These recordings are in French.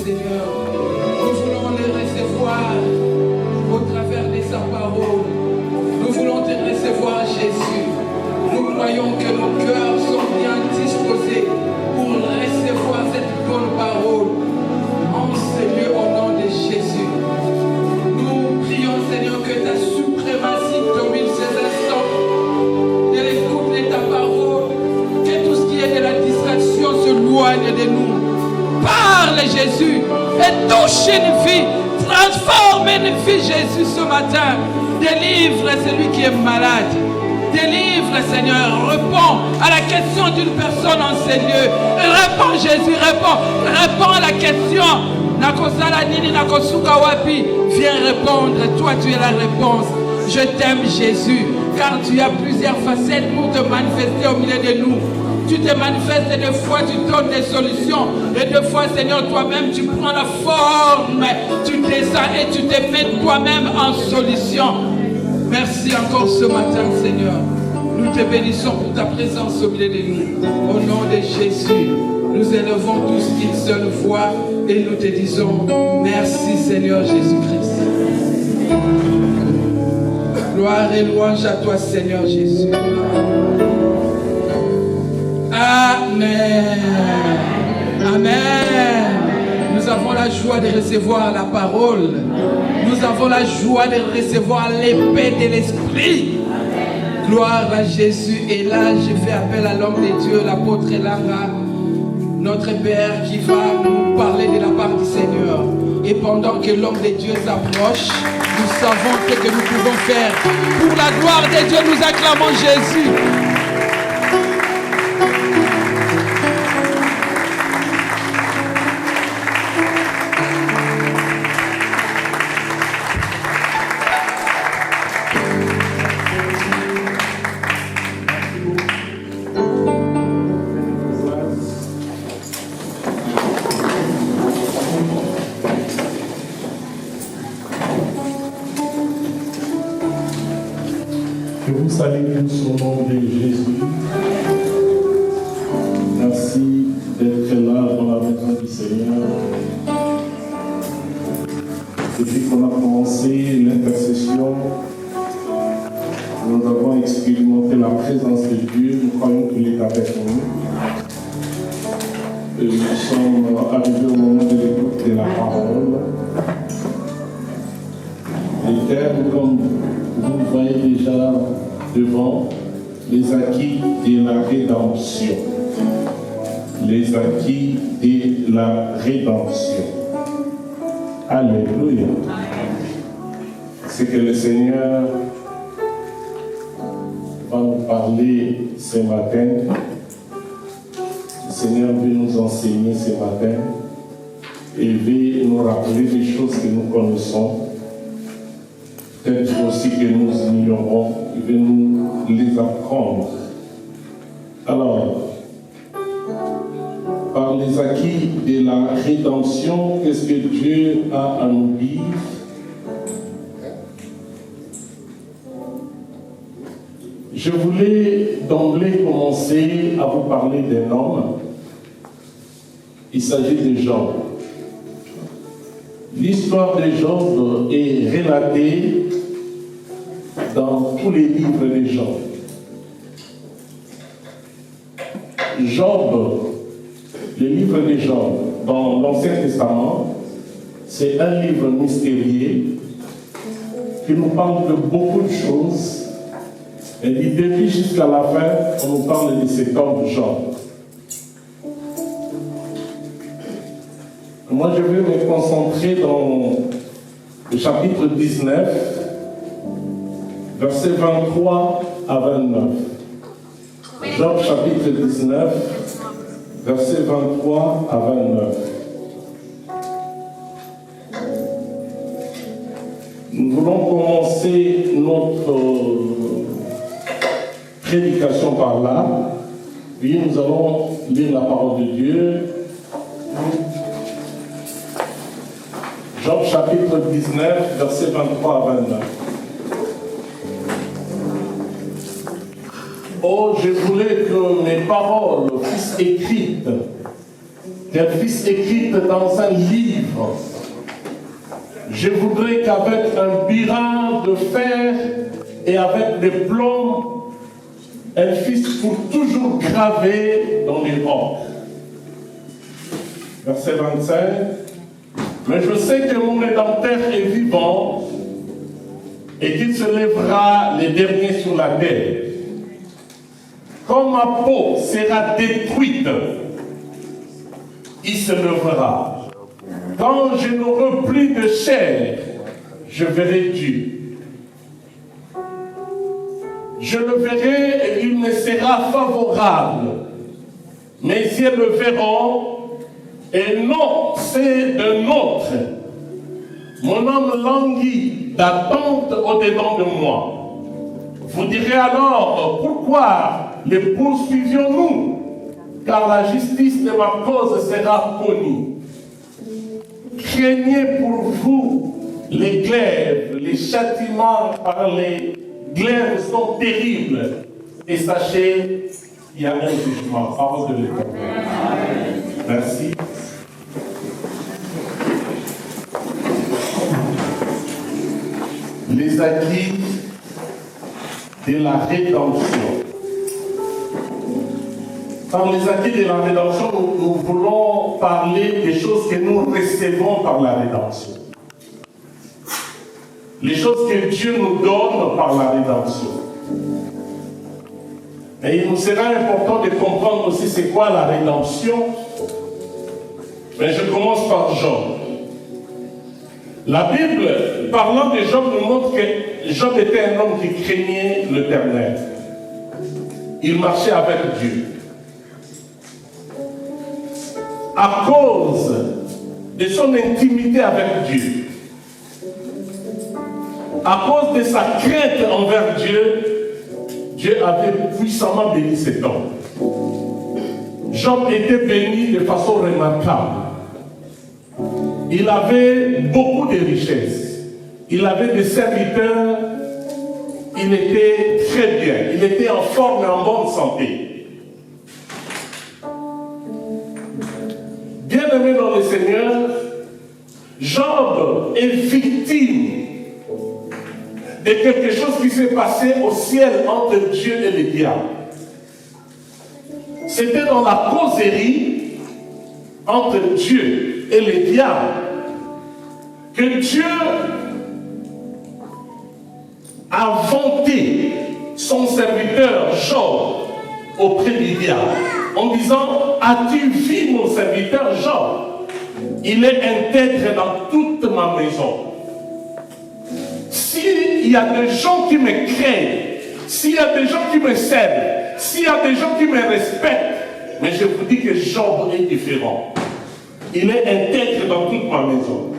Seigneur. Nous voulons les recevoir au travers de sa parole. Nous voulons te recevoir, Jésus. Nous croyons que nos cœurs sont bien disposés pour recevoir cette bonne parole. En Seigneur, au nom de Jésus. Nous prions, Seigneur, que ta suprématie domine ces instants. De l'écoute de ta parole. Que tout ce qui est de la distraction se loigne de nous. Parle, Jésus, et touche une vie. Transforme une vie, Jésus, ce matin. Délivre celui qui est malade. Délivre, Seigneur. Réponds à la question d'une personne en ces lieux. Réponds, Jésus, réponds. Réponds à la question. Nakosala nini nakosuka wapi. Viens répondre. Toi, tu es la réponse. Je t'aime, Jésus, car tu as plusieurs facettes pour te manifester au milieu de nous. Tu te manifestes et des fois tu donnes des solutions. Et des fois, Seigneur, toi-même, tu prends la forme. Tu descends et tu te mets toi-même en solution. Merci encore ce matin, Seigneur. Nous te bénissons pour ta présence au milieu de nous. Au nom de Jésus, nous élevons tous une seule voix et nous te disons merci, Seigneur Jésus-Christ. Gloire et louange à toi, Seigneur Jésus. Amen. Amen. Nous avons la joie de recevoir la parole. Nous avons la joie de recevoir l'épée de l'Esprit. Gloire à Jésus. Et là, je fais appel à l'homme de Dieu, l'apôtre Elanga, notre Père, qui va nous parler de la part du Seigneur. Et pendant que l'homme de Dieu s'approche, nous savons ce que nous pouvons faire. Pour la gloire de Dieu, nous acclamons Jésus. Je vous salue tous au nom de Jésus. Merci d'être là dans la maison du Seigneur. Depuis qu'on a commencé l'intercession, nous avons expérimenté la présence de Dieu. Nous croyons qu'il est avec nous. Et nous sommes arrivés au moment de l'écoute de la parole. Les termes, comme vous voyez déjà devant, les acquis de la rédemption. Les acquis de la rédemption. Alléluia. C'est que le Seigneur va nous parler ce matin. Le Seigneur veut nous enseigner ce matin et veut nous rappeler des choses que nous connaissons. Peut-être aussi que nous ignorons, il veut nous les apprendre. Alors, par les acquis de la rédemption, qu'est-ce que Dieu a à nous dire? Je voulais d'emblée commencer à vous parler d'un homme. Il s'agit de Job. L'histoire de Job est relatée dans tous les livres de Job. Job, le livre de Job, dans l'Ancien Testament, c'est un livre mystérieux qui nous parle de beaucoup de choses. Et du début jusqu'à la fin, on nous parle de cet homme Job. Moi, je vais me concentrer dans le chapitre 19, versets 23 à 29. Job chapitre 19, versets 23 à 29. Nous voulons commencer notre prédication par là, puis nous allons lire la parole de Dieu. Job chapitre 19, versets 23 à 29. Oh, je voulais que mes paroles fussent écrites, qu'elle puisse écrire dans un livre. Je voudrais qu'avec un birin de fer et avec des plombs, elle puisse pour toujours graver dans les rocs. Verset 25. Mais je sais que mon Rédempteur est vivant et qu'il se lèvera les derniers sur la terre. Quand ma peau sera détruite, il se lèvera. Quand je n'aurai plus de chair, je verrai Dieu. Je le verrai et il me sera favorable. Mes yeux le verront et non, c'est d'un autre. Mon âme languit d'attente au-dedans de moi. Vous direz alors, pourquoi les poursuivions-nous? Car la justice de ma cause sera connue. Craignez pour vous les glaives, les châtiments par les glaives sont terribles. Et sachez, il y a un jugement. Parole de l'Éternel. Merci. Les acquis de la rédemption. Par les acquis de la rédemption, nous voulons parler des choses que nous recevons par la rédemption. Les choses que Dieu nous donne par la rédemption. Et il nous sera important de comprendre aussi c'est quoi la rédemption. Mais je commence par Job. La Bible, parlant de Job, nous montre que Job était un homme qui craignait l'Éternel. Il marchait avec Dieu. À cause de son intimité avec Dieu, à cause de sa crainte envers Dieu, Dieu avait puissamment béni cet homme. Job était béni de façon remarquable. Il avait beaucoup de richesses. Il avait des serviteurs. Il était très bien. Il était en forme et en bonne santé. Bien-aimé dans le Seigneur, Job est victime de quelque chose qui s'est passé au ciel entre Dieu et le diable. C'était dans la causerie entre Dieu et le diable que Dieu a vanté son serviteur Job auprès du diable en disant: as-tu vu mon serviteur Job? Il est intègre dans toute ma maison. S'il y a des gens qui me craignent, s'il y a des gens qui me servent, s'il y a des gens qui me respectent, mais je vous dis que Job est différent. Il est intègre dans toute ma maison.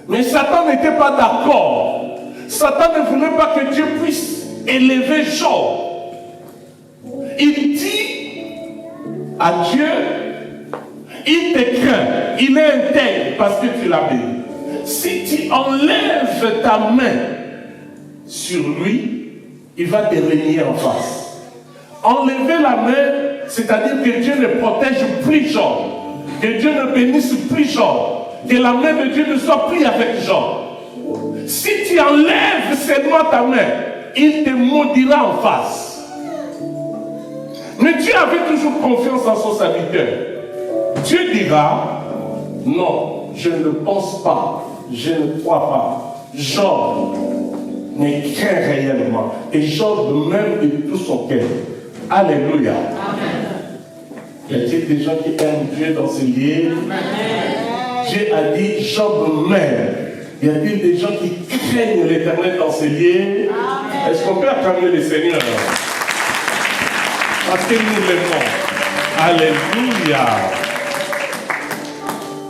Mais Satan n'était pas d'accord. Satan ne voulait pas que Dieu puisse élever Job. Il dit à Dieu: il te craint, il est intègre parce que tu l'as béni. Si tu enlèves ta main sur lui, il va te régner en face. Enlever la main, c'est-à-dire que Dieu ne protège plus Job, que Dieu ne bénisse plus Job, que la main de Dieu ne soit plus avec Job. Si tu enlèves seulement ta main, il te maudira en face. Mais Dieu avait toujours confiance en son serviteur. Dieu dira: non, je ne pense pas, je ne crois pas. Job ne craint réellement. Et Job même de tout son cœur. Alléluia. Amen. Y a-t-il des gens qui aiment Dieu dans ce lieu? Dieu a dit: Job même. Y a-t-il des gens qui craignent l'Éternel dans ce lieu? Est-ce qu'on peut acclamer le Seigneur? Parce que nous l'aimons. Alléluia.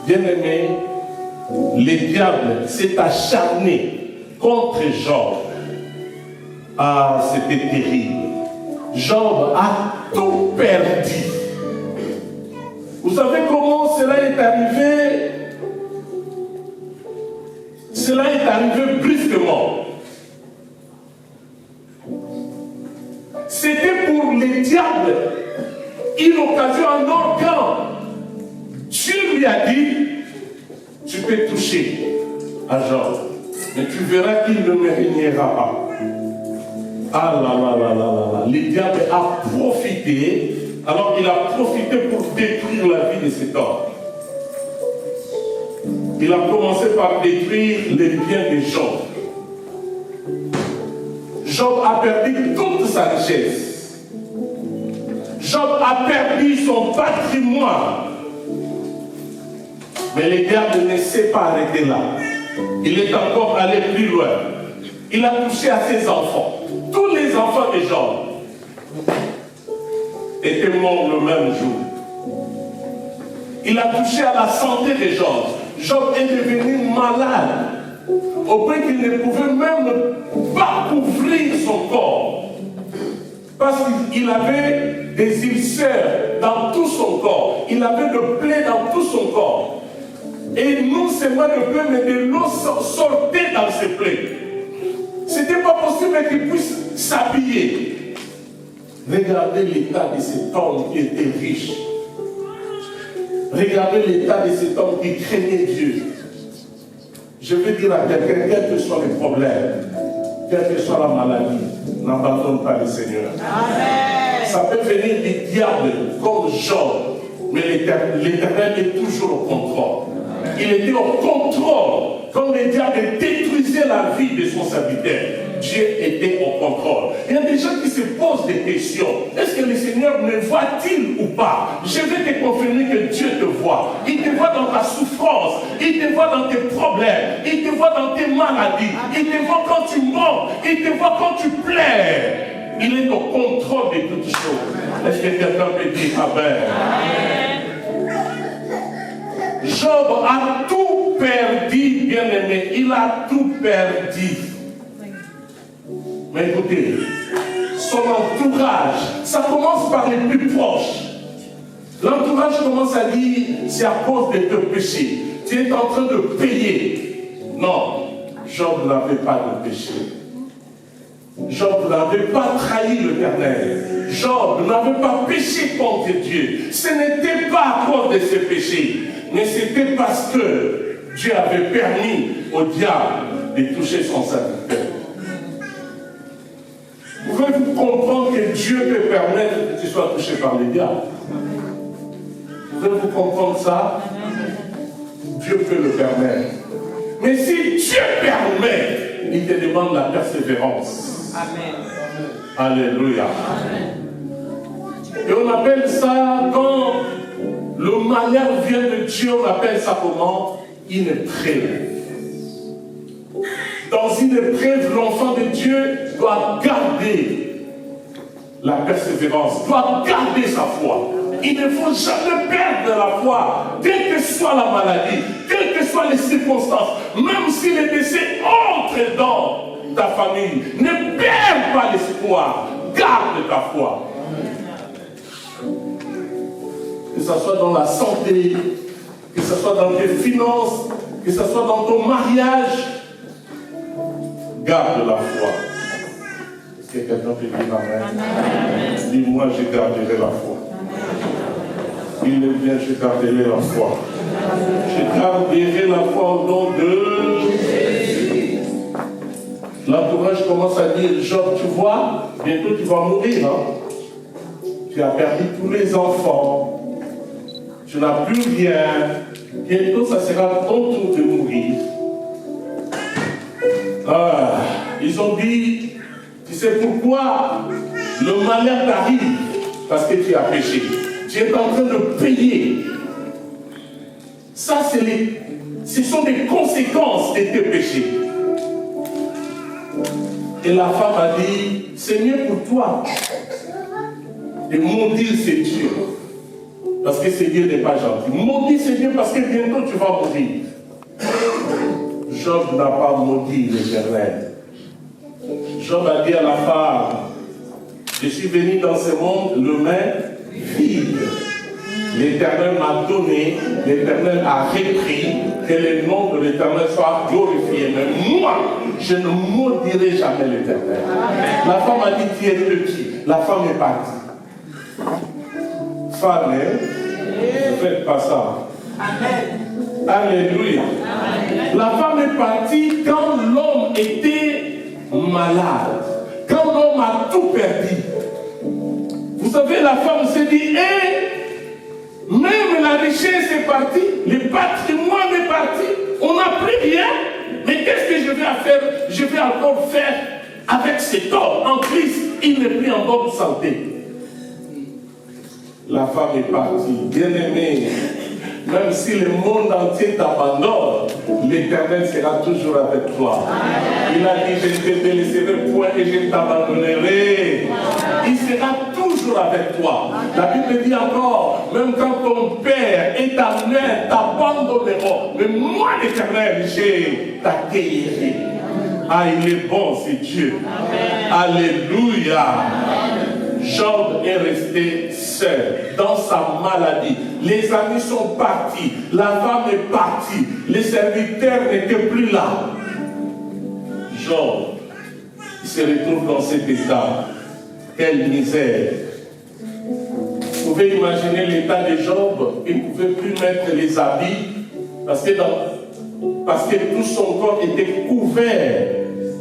Bien-aimé, le diable s'est acharné contre Job. Ah, c'était terrible. Job a tout perdu. Vous savez comment cela est arrivé? Cela est arrivé brusquement. C'était pour les diables une occasion, un organe lui a dit, tu peux toucher à Job, mais tu verras qu'il ne me régnera pas. Ah là là là là là là. Le diable a profité, alors il a profité pour détruire la vie de cet homme. Il a commencé par détruire les biens de Job. Job a perdu toute sa richesse. Job a perdu son patrimoine. Mais le diable ne s'est pas arrêté là. Il est encore allé plus loin. Il a touché à ses enfants. Tous les enfants de Job étaient morts le même jour. Il a touché à la santé de Job. Job est devenu malade au point qu'il ne pouvait même pas couvrir son corps. Parce qu'il avait des ulcères dans tout son corps. Il avait de plaies dans tout son corps. Et non seulement de plaies, mais de l'eau sortait dans ses plaies. Ce n'était pas possible qu'il puisse s'habiller. Regardez l'état de cet homme qui était riche. Regardez l'état de cet homme qui craignait Dieu. Je veux dire à quelqu'un, quels que soient les problèmes, quelle que soit la maladie, n'abandonne pas le Seigneur. Amen. Ça peut venir du diable comme Job, mais l'Éternel est toujours au contrôle. Il était au contrôle. Quand le diable détruisait la vie de son serviteur, Dieu était au contrôle. Il y a des gens qui se posent des questions. Est-ce que le Seigneur me voit-il ou pas? Je vais te confirmer que Dieu te voit. Il te voit dans ta souffrance. Il te voit dans tes problèmes. Il te voit dans tes maladies. Il te voit quand tu mens. Il te voit quand tu pleures. Il est au contrôle de toutes choses. Est-ce que quelqu'un peut dire Amen? Job a tout perdu, bien-aimé. Il a tout perdu. Mais écoutez, son entourage, ça commence par les plus proches. L'entourage commence à dire, c'est à cause de tes péchés. Tu es en train de payer. Non, Job n'avait pas de péché. Job n'avait pas trahi l'Éternel. Job n'avait pas péché contre Dieu. Ce n'était pas à cause de ses péchés, mais c'était parce que Dieu avait permis au diable de toucher son serviteur. Pouvez-vous comprendre que Dieu peut permettre que tu sois touché par le diable? Pouvez-vous comprendre ça? Dieu peut le permettre. Mais si Dieu permet, il te demande la persévérance. Amen. Alléluia. Amen. Et on appelle ça, quand le malheur vient de Dieu, on appelle ça comment? Une épreuve. Dans une épreuve, l'enfant de Dieu doit garder la persévérance, doit garder sa foi. Il ne faut jamais perdre la foi, quelle que soit la maladie, quelles que soient les circonstances, même si le décès entre dans ta famille. Ne perds pas l'espoir, garde ta foi. Que ce soit dans la santé, que ce soit dans tes finances, que ce soit dans ton mariage, garde la foi. Est-ce que quelqu'un peut dire Amen? Dis-moi, je garderai la foi. Il est bien, je garderai la foi. Je garderai la foi au nom de Jésus. L'entourage commence à dire, Job, tu vois, bientôt tu vas mourir. Hein? Tu as perdu tous les enfants. Tu n'as plus rien. Bientôt, ça sera ton tour de mourir. Ah, ils ont dit, tu sais pourquoi le malheur t'arrive? Parce que tu as péché. Tu es en train de payer. Ça, ce sont des conséquences de tes péchés. Et la femme a dit, c'est mieux pour toi de maudire ce Dieu. Parce que ce Dieu n'est pas gentil. Maudis ce Dieu parce que bientôt tu vas mourir. Job n'a pas maudit l'Éternel. Job a dit à la femme, je suis venu dans ce monde le main vide. L'Éternel m'a donné, l'Éternel a repris, que le nom de l'Éternel soit glorifié. Mais moi, je ne maudirai jamais l'Éternel. La femme a dit, tu es petit. La femme est partie. Femme, ne faites pas ça. Amen. Alléluia. Amen. La femme est partie quand l'homme était malade, quand l'homme a tout perdu. Vous savez, la femme s'est dit, même la richesse est partie, le patrimoine est parti, on n'a plus rien, mais qu'est-ce que je vais faire? Je vais encore faire avec cet homme. En Christ, il n'est plus en bonne santé. La femme est partie, bien-aimée. Même si le monde entier t'abandonne, l'Éternel sera toujours avec toi. Il a dit, je ne te délaisserai point et je ne t'abandonnerai. Il sera toujours avec toi. La Bible dit encore, même quand ton père et ta mère t'abandonneront, mais moi, l'Éternel, je t'accueillerai. Ah, il est bon, c'est Dieu. Alléluia. Job est resté seul dans sa maladie. Les amis sont partis. La femme est partie. Les serviteurs n'étaient plus là. Job, il se retrouve dans cet état. Quelle misère. Vous pouvez imaginer l'état de Job. Il ne pouvait plus mettre les habits parce que tout son corps était couvert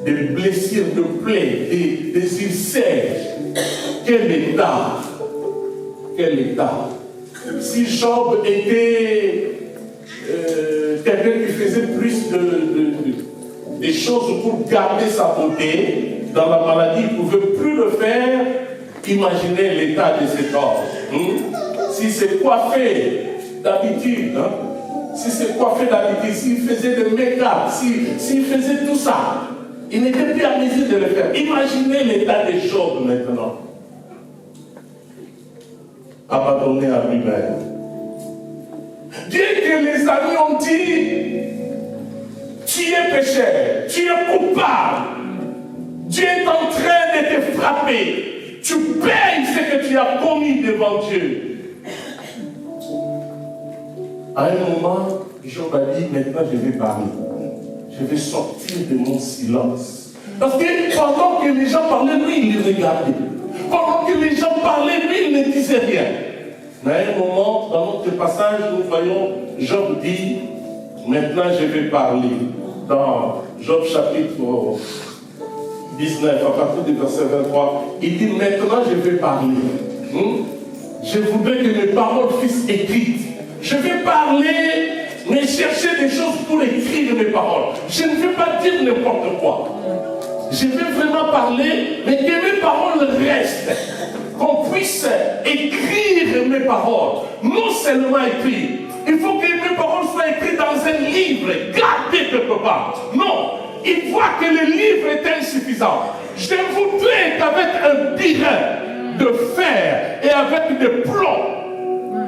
de blessures, de plaies, des ulcères. Quel état! Quel état! Si Job était quelqu'un qui faisait plus des choses pour garder sa beauté, dans la maladie, il ne pouvait plus le faire. Imaginez l'état de cet homme. Si c'est coiffé d'habitude, s'il faisait des make-up, s'il faisait tout ça, il n'était plus à mesure de le faire. Imaginez l'état de Job maintenant. Abandonné à lui-même. Dieu que les amis ont dit, tu es pécheur, tu es coupable. Dieu est en train de te frapper. Tu payes ce que tu as commis devant Dieu. À un moment, Job a dit, maintenant je vais parler. Je vais sortir de mon silence. Parce que pendant que les gens parlaient, lui, il les regardait. Pendant que les gens parlaient, lui, il ne disait rien. Mais à un moment, dans notre passage, nous voyons, Job dit, maintenant je vais parler. Dans Job chapitre 19, à partir du verset 23, il dit, maintenant je vais parler. Je voudrais que mes paroles fussent écrites. Je vais parler, mais chercher des choses pour écrire mes paroles. Je ne vais pas dire n'importe quoi. Je vais vraiment parler, mais que mes paroles restent. Qu'on puisse écrire mes paroles. Non seulement écrire. Il faut que mes paroles soient écrites dans un livre, gardées quelque part. Non, il voit que le livre est insuffisant. Je voudrais qu'avec un birin de fer et avec des plombs,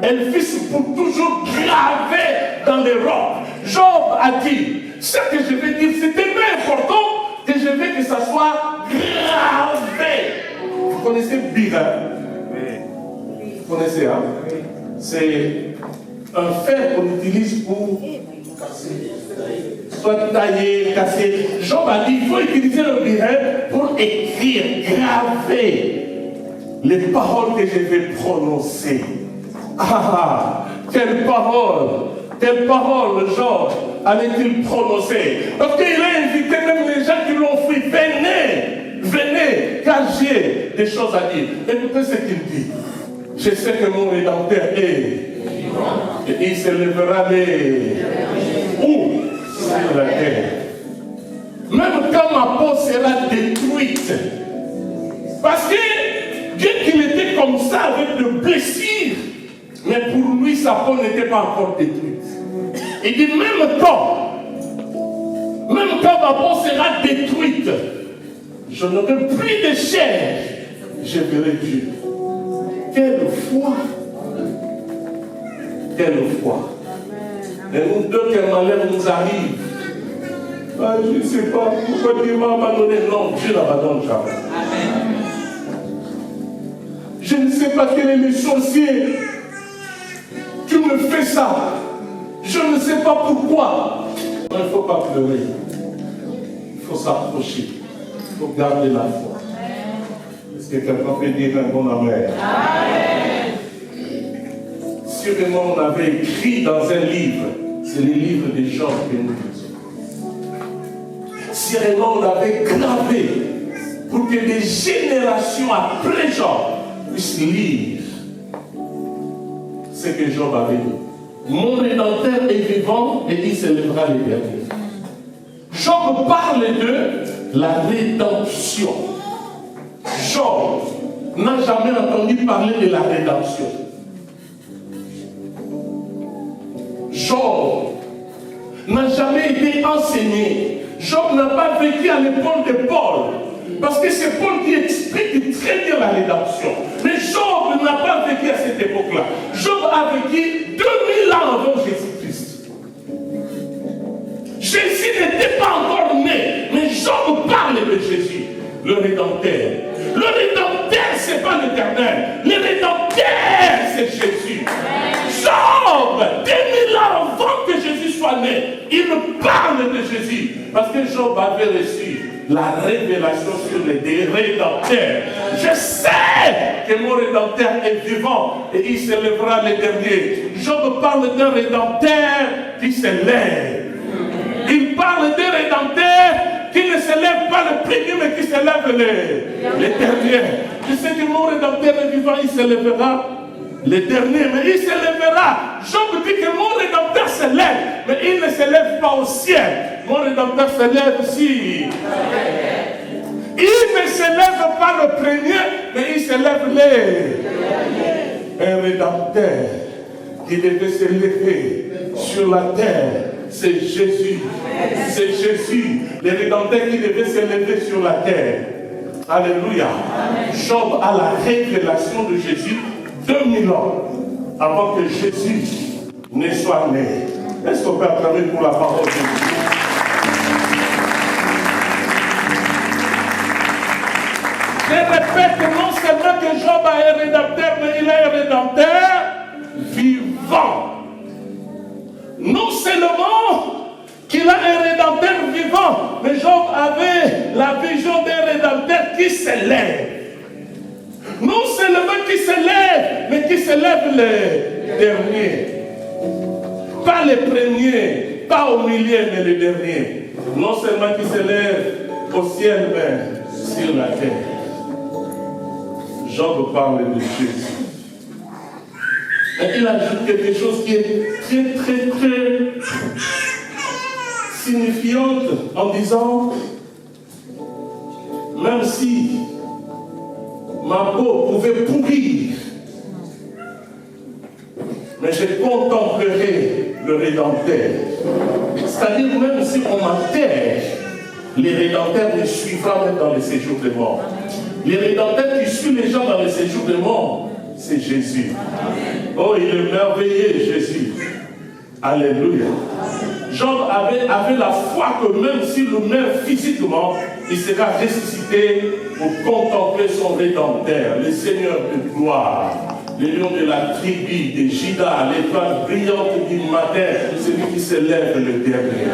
elle puisse pour toujours graver dans les rocs. Job a dit, ce que je vais dire, c'est tellement important que je veux que ça soit gravé. Vous connaissez birin? Vous connaissez, hein? C'est un fer qu'on utilise pour soit tailler, casser. Job a dit, il faut utiliser le birin pour écrire, graver les paroles que je vais prononcer. Ah, quelle parole Job allait-il prononcer? Parce qu'il a invité même les gens qui l'ont fait, venez, car j'ai des choses à dire. Écoutez ce qu'il dit. Je sais que mon Rédempteur est. Et il se lèvera où? Sur la terre. Même quand ma peau sera détruite. Parce que Dieu qu'il était comme ça avec de blessures. Mais pour lui, sa peau n'était pas encore détruite. Il dit, même quand ma peau sera détruite, je n'aurai plus de chair, je verrai Dieu. Quelle foi! Quelle foi! Et nous, dès qu'un malheur nous arrive, je ne sais pas pourquoi Dieu m'a abandonné. Non, Dieu n'abandonne jamais. Amen. Je ne sais pas quel est le sorcier qui me fait ça. Je ne sais pas pourquoi. Il ne faut pas pleurer. Il faut s'approcher. Il faut garder la foi. Est-ce que quelqu'un peut dire un bon amen? Amen. assurément on avait écrit dans un livre, c'est le livre de Job que nous lisons. Assurément on avait gravé pour que des générations après Job puissent lire ce que Job avait dit. Mon Rédempteur est vivant et il s'élèvera les derniers. Job parle de la rédemption. Job n'a jamais entendu parler de la rédemption. Job n'a jamais été enseigné. Job n'a pas vécu à l'époque de Paul. Parce que c'est Paul qui explique très bien la rédemption. Mais Job n'a pas vécu à cette époque-là. Job a vécu 2000 ans avant Jésus-Christ. Jésus n'était pas encore né. Mais Job parle de Jésus, le Rédempteur. Le Rédempteur, ce n'est pas l'Éternel. Le Rédempteur, c'est Jésus. Job, 2000 ans avant que Jésus soit né, il parle de Jésus. Parce que Job avait reçu la révélation sur les Rédempteurs. Je sais que mon Rédempteur est vivant et il s'élèvera les derniers. Job parle d'un Rédempteur qui s'élève. Il parle d'un Rédempteur qui ne s'élève pas le premier mais qui s'élève les derniers. Je sais que mon Rédempteur est vivant, il s'élèvera les derniers, mais il s'élèvera. Job dit que mon Rédempteur s'élève, mais il ne s'élève pas au ciel. Mon Rédempteur s'élève ici. Il ne s'élève pas le premier, mais il s'élève les. Un Rédempteur qui devait s'élever sur la terre, c'est Jésus. C'est Jésus, le Rédempteur qui devait s'élever sur la terre. Alléluia. Job a la révélation de Jésus 2000 ans avant que Jésus ne soit né. Est-ce qu'on peut acclamer pour la parole de Dieu? Je répète que non seulement que Job a un Rédempteur, mais il a un Rédempteur vivant. Non seulement qu'il a un Rédempteur vivant, mais Job avait la vision d'un Rédempteur qui s'élève. Non seulement qui s'élève, mais qui s'élève les derniers. Pas les premiers, pas au milieu, mais les derniers. Non seulement qui s'élève au ciel, mais sur la terre. Job parle de Jésus. Et il ajoute quelque chose qui est très signifiante en disant, même si ma peau pouvait pourrir, mais je contemplerai le Rédempteur. C'est-à-dire, même si on m'enterre, les Rédempteurs me suivra même dans le séjour des morts. Les Rédempteurs qui suivent les gens dans le séjour des morts, c'est Jésus. Oh, il est merveilleux, Jésus. Alléluia. Job avait la foi que même s'il meurt physiquement, il sera ressuscité pour contempler son Rédempteur, le Seigneur de gloire, le lion de la tribu de Juda, l'étoile brillante du matin, celui qui se lève le dernier.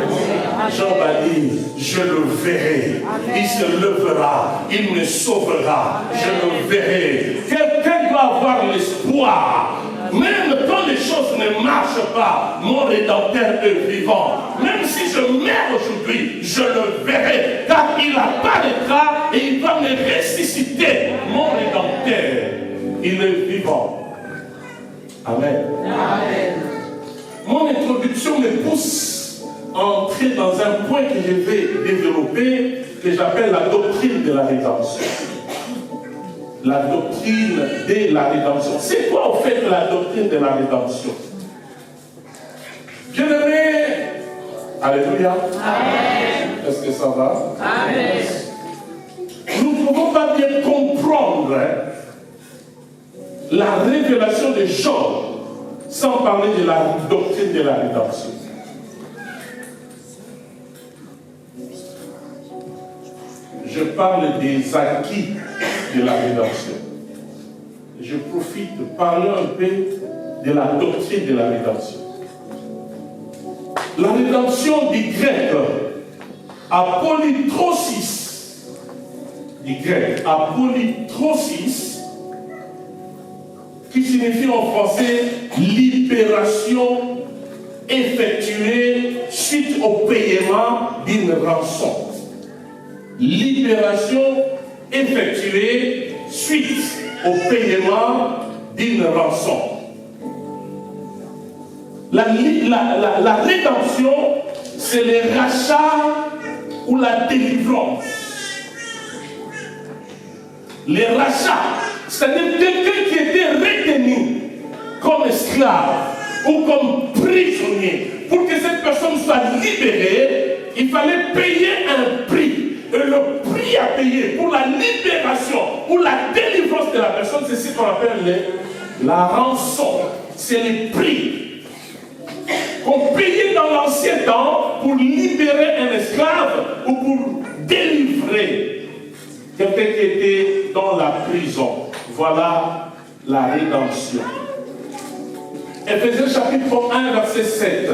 Job a dit, je le verrai, il se levera, il me sauvera, je le verrai. Quelqu'un doit avoir l'espoir. Même quand les choses ne marchent pas, mon Rédempteur est vivant. Même si je meurs aujourd'hui, je le verrai. Car il apparaîtra et il va me ressusciter. Mon Rédempteur, il est vivant. Amen. Amen. Mon introduction me pousse à entrer dans un point que je vais développer, que j'appelle la doctrine de la rédemption. La doctrine de la rédemption. C'est quoi en fait la doctrine de la rédemption? Bien-aimés, alléluia. Amen. Est-ce que ça va? Amen. Nous ne pouvons pas bien comprendre la révélation de Job sans parler de la doctrine de la rédemption. Je parle des acquis de la rédemption. Je profite de parler un peu de la doctrine de la rédemption. La rédemption du grec, apolytrosis, qui signifie en français libération effectuée suite au paiement d'une rançon. Libération effectuée suite au paiement d'une rançon. La rédemption, c'est le rachat ou la délivrance. Les rachats, c'est-à-dire quelqu'un qui était retenu comme esclave ou comme prisonnier. Pour que cette personne soit libérée, il fallait payer un prix. Et le prix à payer pour la libération ou la délivrance de la personne, c'est ce qu'on appelle la rançon. C'est le prix qu'on payait dans l'ancien temps pour libérer un esclave ou pour délivrer quelqu'un qui était dans la prison. Voilà la rédemption. Éphésiens chapitre 1, verset 7.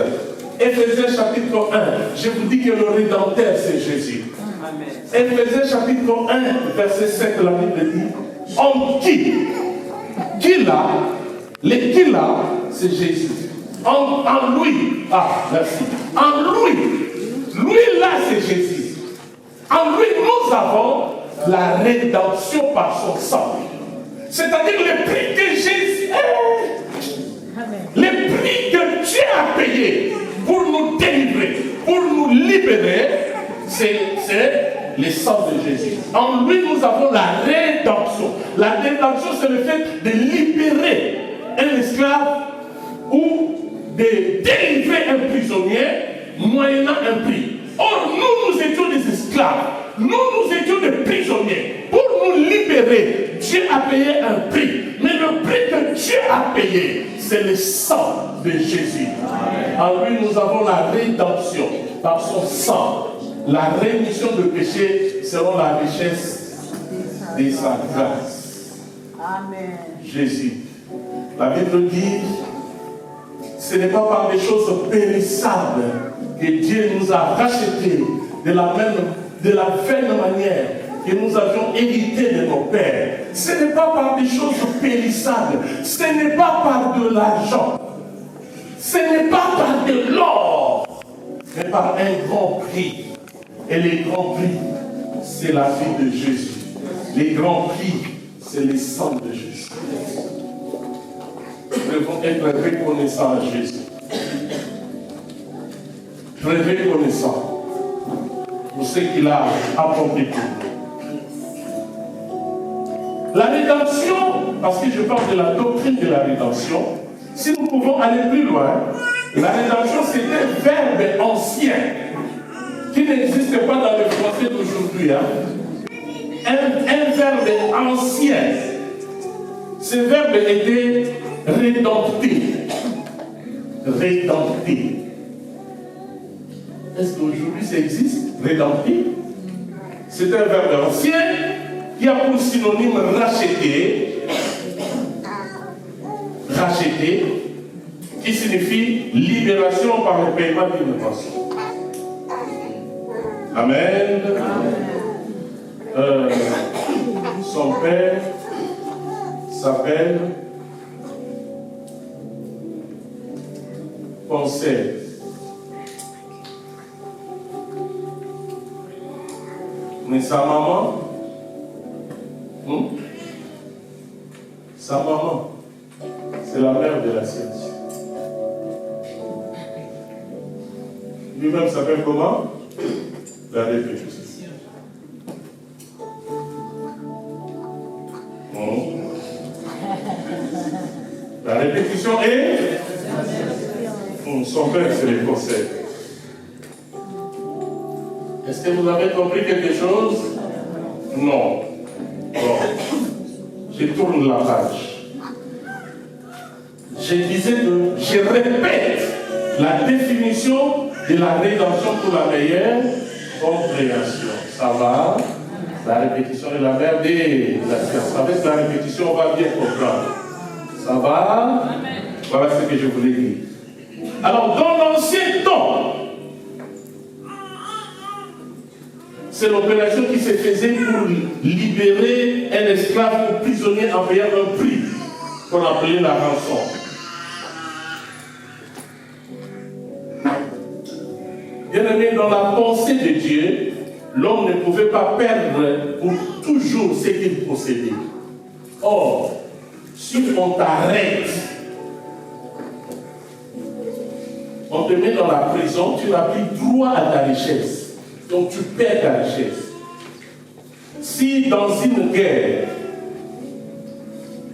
Éphésiens chapitre 1. Je vous dis que le Rédempteur, c'est Jésus. Éphésiens chapitre 1, verset 7, la Bible dit, en qui là, les qui là, c'est Jésus. En lui, merci. En lui là, c'est Jésus. En lui, nous avons la rédemption par son sang. C'est-à-dire le prix que Jésus, le prix que Dieu a payé pour nous délivrer, pour nous libérer, c'est le sang de Jésus. En lui, nous avons la rédemption. La rédemption, c'est le fait de libérer un esclave ou de délivrer un prisonnier moyennant un prix. Or, nous étions des esclaves. Nous étions des prisonniers. Pour nous libérer, Dieu a payé un prix. Mais le prix que Dieu a payé, c'est le sang de Jésus. Amen. En lui, nous avons la rédemption par son sang. La rémission de péché selon la richesse de sa grâce. Amen. Jésus. La Bible dit, ce n'est pas par des choses périssables que Dieu nous a rachetés de la même manière que nous avions hérité de nos pères. Ce n'est pas par des choses périssables, ce n'est pas par de l'argent, ce n'est pas par de l'or, mais par un grand prix. Et le grand prix, c'est la vie de Jésus. Le grand prix, c'est le sang de Jésus. Nous devons être reconnaissants à Jésus. Très reconnaissants pour ce qu'il a apporté pour nous. La rédemption, parce que je parle de la doctrine de la rédemption, si nous pouvons aller plus loin, la rédemption c'est un verbe ancien qui n'existe pas dans le français d'aujourd'hui. Un verbe ancien. Ce verbe était rédempter. Rédempter. Est-ce qu'aujourd'hui ça existe? Rédempter. C'est un verbe ancien qui a pour synonyme racheter. Racheter, qui signifie libération par le paiement d'une rançon. Amen. Son père s'appelle Conseil. Mais sa maman, c'est la mère de la science. Lui-même s'appelle comment? La répétition. La répétition est son père, c'est le conseil. Est-ce que vous avez compris quelque chose? Non. Bon. Je tourne la page. Je disais que je répète la définition de la rédemption pour la meilleure compréhension. Ça va? La répétition est la mère de la science. Avec la répétition, on va bien comprendre. Ça va? Amen. Voilà ce que je voulais dire. Alors, dans l'ancien temps, c'est l'opération qui se faisait pour libérer un esclave ou prisonnier en payant un prix. qu'on appelait la rançon. Bien-aimé, dans la pensée de Dieu, l'homme ne pouvait pas perdre pour toujours ce qu'il possédait. Or, si on t'arrête, on te met dans la prison, tu n'as plus droit à ta richesse. Donc tu perds ta richesse. Si dans une guerre,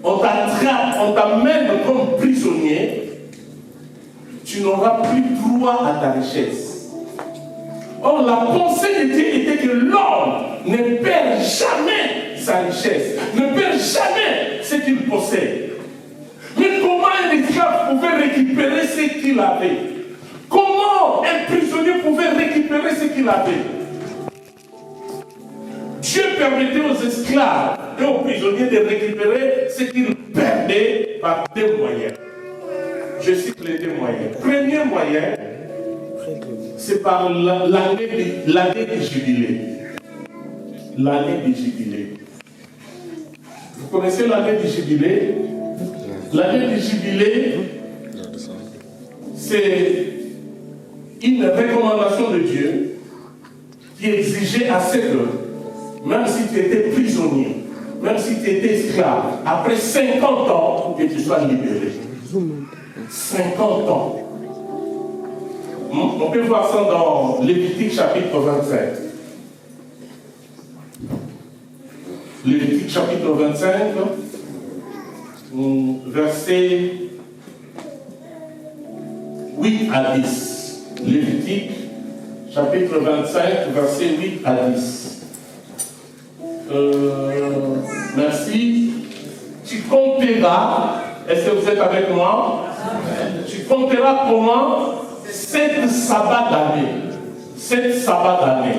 on t'attrape, on t'amène comme prisonnier, tu n'auras plus droit à ta richesse. Or, la pensée de Dieu était que l'homme ne perd jamais sa richesse, ne perd jamais ce qu'il possède. Mais comment un esclave pouvait récupérer ce qu'il avait? Comment un prisonnier pouvait récupérer ce qu'il avait? Dieu permettait aux esclaves et aux prisonniers de récupérer ce qu'ils perdaient par deux moyens. Je cite les deux moyens. Premier moyen, c'est par l'année du jubilé. L'année du jubilé. Vous connaissez l'année du jubilé? L'année du jubilé, c'est une recommandation de Dieu qui exigeait à ce que, même si tu étais prisonnier, même si tu étais esclave, après 50 ans, que tu sois libéré. 50 ans. On peut voir ça dans Lévitique chapitre 25. Lévitique chapitre 25, versets 8 à 10. Lévitique chapitre 25, versets 8 à 10. Merci. Tu compteras, est-ce que vous êtes avec moi? Tu compteras comment? 7 sabbats d'année. 7 sabbats d'année.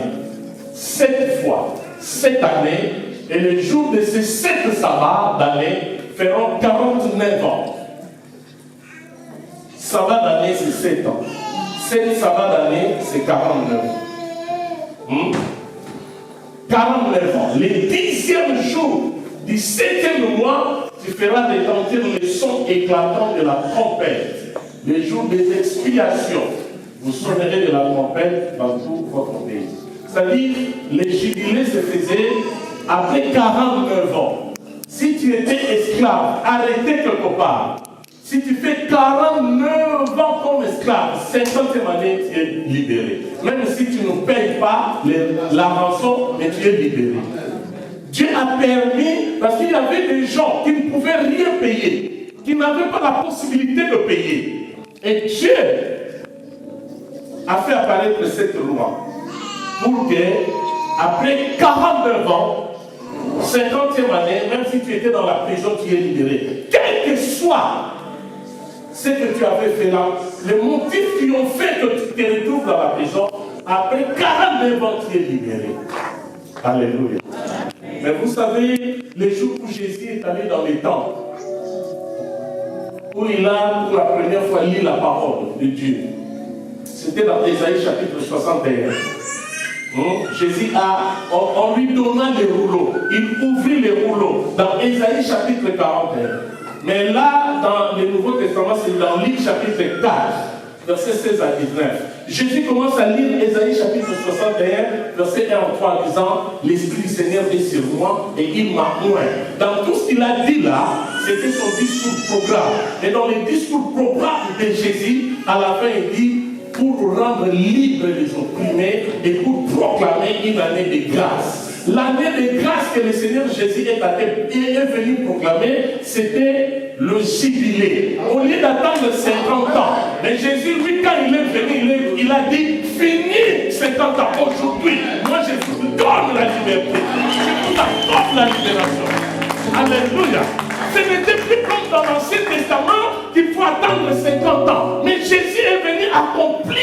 7 fois. 7 années. Et les jours de ces 7 sabbats d'année feront 49 ans. Sabbat d'année, c'est 7 ans. 7 sabbats d'année, c'est 49. 49 ans. Les 10e jour du 7e mois, tu feras retentir le son éclatant de la trompette. Les jours des expiations, vous sonnerez de la trompette dans tout votre pays. C'est-à-dire, les jubilés se faisaient après 49 ans. Si tu étais esclave, arrêté quelque part, si tu fais 49 ans comme esclave, 50e année, tu es libéré. Même si tu ne payes pas la rançon, mais tu es libéré. Dieu a permis, parce qu'il y avait des gens qui ne pouvaient rien payer, qui n'avaient pas la possibilité de payer. Et Dieu a fait apparaître cette loi pour que, après 49 ans, 50e année, même si tu étais dans la prison, tu es libéré. Quel que soit ce que tu avais fait là, les motifs qui ont fait que tu te retrouves dans la prison, après 49 ans, tu es libéré. Alléluia. Mais vous savez, les jours où Jésus est allé dans les temples, où il a pour la première fois lu la parole de Dieu, c'était dans Ésaïe chapitre 61. Jésus on lui donna les rouleaux, il ouvrit les rouleaux dans Ésaïe chapitre 41. Mais là, dans le Nouveau Testament, c'est dans Luc chapitre 4, versets 16 à 19. Jésus commence à lire Ésaïe chapitre 61, verset 1 en 3, en disant « L'Esprit du Seigneur est sur moi et il m'a oint ». Dans tout ce qu'il a dit là, c'était son discours programme. Et dans le discours programme de Jésus, à la fin, il dit « Pour rendre libres les opprimés et pour proclamer une année de grâce ». L'année de grâce que le Seigneur Jésus est venu proclamer, c'était le jubilé. Au lieu d'attendre 50 ans, mais Jésus, lui, quand il est venu, il a dit, fini 50 ans. Aujourd'hui, moi, je vous donne la liberté. Je vous apporte la libération. Alléluia. Ce n'était plus comme dans l'Ancien Testament qu'il faut attendre 50 ans. Mais Jésus est venu accomplir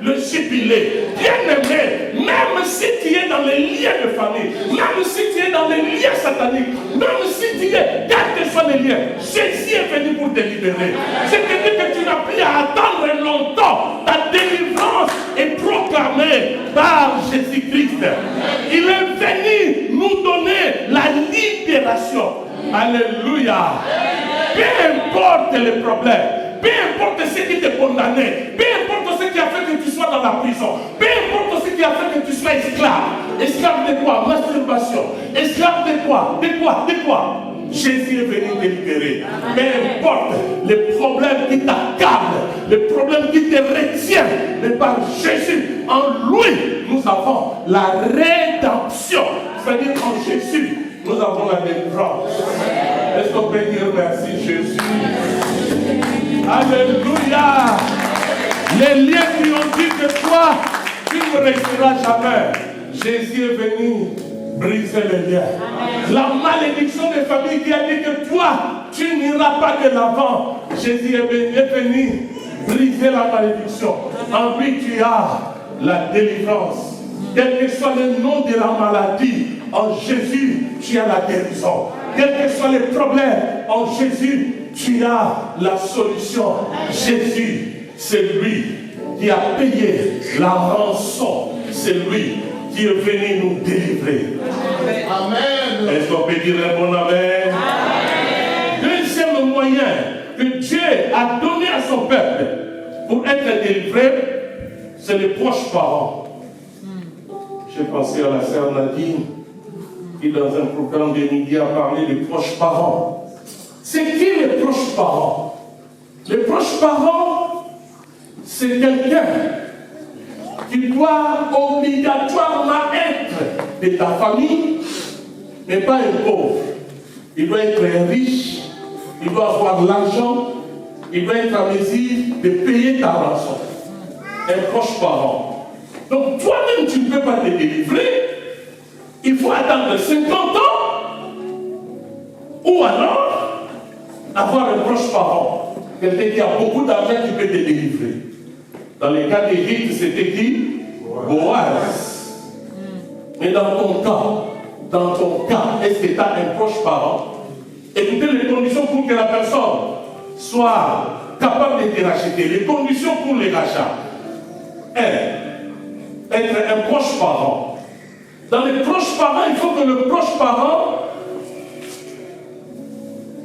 le jubilé. Bien-aimé, même si tu es dans les liens de famille, même si tu es dans les liens sataniques, même si tu es, quels que soient les liens, Jésus est venu pour te libérer. C'est-à-dire que tu n'as plus à attendre longtemps. Ta délivrance est proclamée par Jésus-Christ. Il est venu nous donner la libération. Alléluia. Peu importe les problèmes, peu importe ce qui te condamnait, peu importe ce qui a fait que tu sois dans la prison, peu importe ce qui a fait que tu sois esclave. Esclave de quoi? Masturbation. Esclave de quoi? De quoi? Jésus est venu te libérer. Peu importe les problèmes qui t'accablent, les problèmes qui te retiennent, mais par Jésus, en lui, nous avons la rédemption. C'est-à-dire en Jésus, nous avons la délivrance. Est-ce qu'on peut dire merci Jésus? Alléluia. Les liens qui ont dit que toi, tu ne resteras jamais. Jésus est venu briser les liens. La malédiction des familles qui a dit que toi, tu n'iras pas de l'avant. Jésus est venu briser la malédiction. En lui, tu as la délivrance. Quel que soit le nom de la maladie, en Jésus, tu as la guérison. Quels que soient les problèmes, en Jésus, tu as la solution. Jésus, c'est lui qui a payé la rançon. C'est lui qui est venu nous délivrer. Amen. Est-ce qu'on peut dire un bon amen? Amen. Deuxième moyen que Dieu a donné à son peuple pour être délivré, c'est les proches parents. J'ai pensé à la sœur Nadine, qui dans un programme de midi a parlé des proches parents. C'est qui les proches parents? Les proches parents, c'est quelqu'un qui doit obligatoirement être de ta famille, mais pas un pauvre. Il doit être riche, il doit avoir de l'argent, il doit être en mesure de payer ta rançon. Un proche parent. Donc toi-même, tu ne peux pas te délivrer. Il faut attendre 50 ans ou alors avoir un proche parent. Quelqu'un qui a beaucoup d'argent qui peut te délivrer. Dans les cas d'Égypte, c'était qui? Boaz. Mais dans ton cas, est-ce que tu as un proche parent? Écoutez les conditions pour que la personne soit capable de te racheter. Les conditions pour les rachats. Être un proche parent. Dans les proches parents, il faut que le proche parent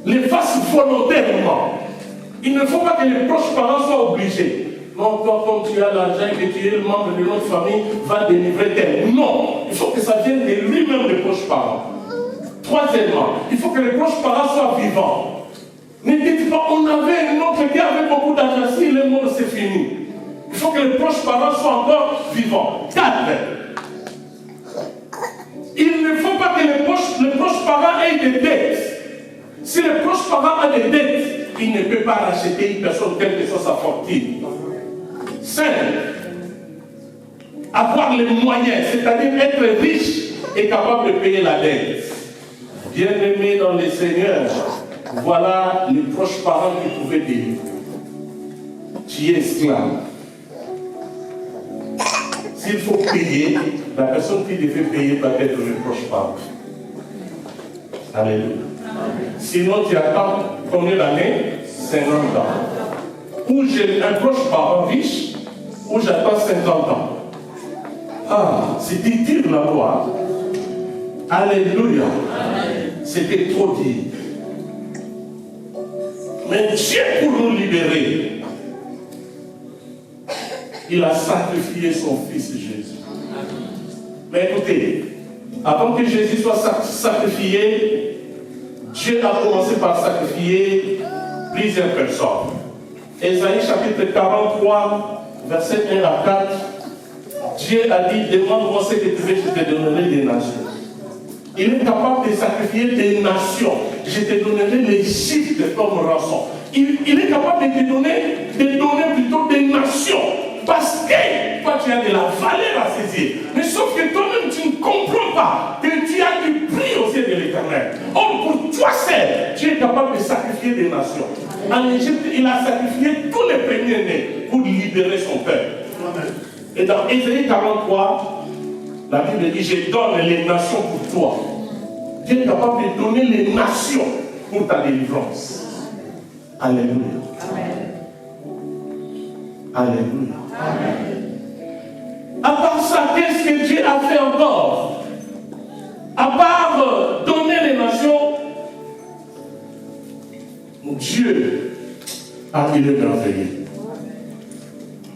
les fasse volontairement. Il ne faut pas que les proches parents soient obligés. Non, toi, comme tu as l'argent et que tu es le membre de notre famille, va délivrer tel. Non, il faut que ça vienne de lui-même, les proches parents. Troisièmement, il faut que les proches parents soient vivants. Ne dites pas, on avait un autre qui avait beaucoup d'argent, si le monde c'est fini. Il faut que les proches parents soient encore vivants. 4. Il ne faut pas que les proches parents aient des dettes. Si le proche parent a des dettes, il ne peut pas racheter une personne quelle que soit sa fortune. 5. Avoir les moyens, c'est-à-dire être riche et capable de payer la dette. Bien-aimé dans le Seigneur, voilà les proches parents qui pouvaient délivrer. Tu es esclave. S'il faut payer, la personne qui devait payer doit être le proche parent. Alléluia. Sinon, tu attends combien d'années? 50 ans. Ou j'ai un proche parent riche, ou j'attends 50 ans. Ah, c'était dur la loi. Alléluia. C'était trop dur. Mais Dieu, pour nous libérer, il a sacrifié son fils Jésus. Mais écoutez, avant que Jésus soit sacrifié, Dieu a commencé par sacrifier plusieurs personnes. Ésaïe chapitre 43, verset 1 à 4, Dieu a dit, demande-moi ce que tu veux, je te donnerai des nations. Il est capable de sacrifier des nations. Je te donnerai l'Égypte comme rançon. Il est capable de te donner plutôt des nations. Parce que toi, tu as de la valeur à saisir. Mais sauf que toi-même, tu ne comprends pas que tu as du prix aux yeux de l'Éternel. Or, pour toi seul, tu es capable de sacrifier des nations. En Égypte, il a sacrifié tous les premiers-nés pour libérer son peuple. Et dans Ésaïe 43, la Bible dit, je donne les nations pour toi. Dieu est capable de donner les nations pour ta délivrance. Alléluia. Amen. Alléluia. Amen. À part ça, qu'est-ce que Dieu a fait encore? À part donner les nations, Dieu, il est merveilleux.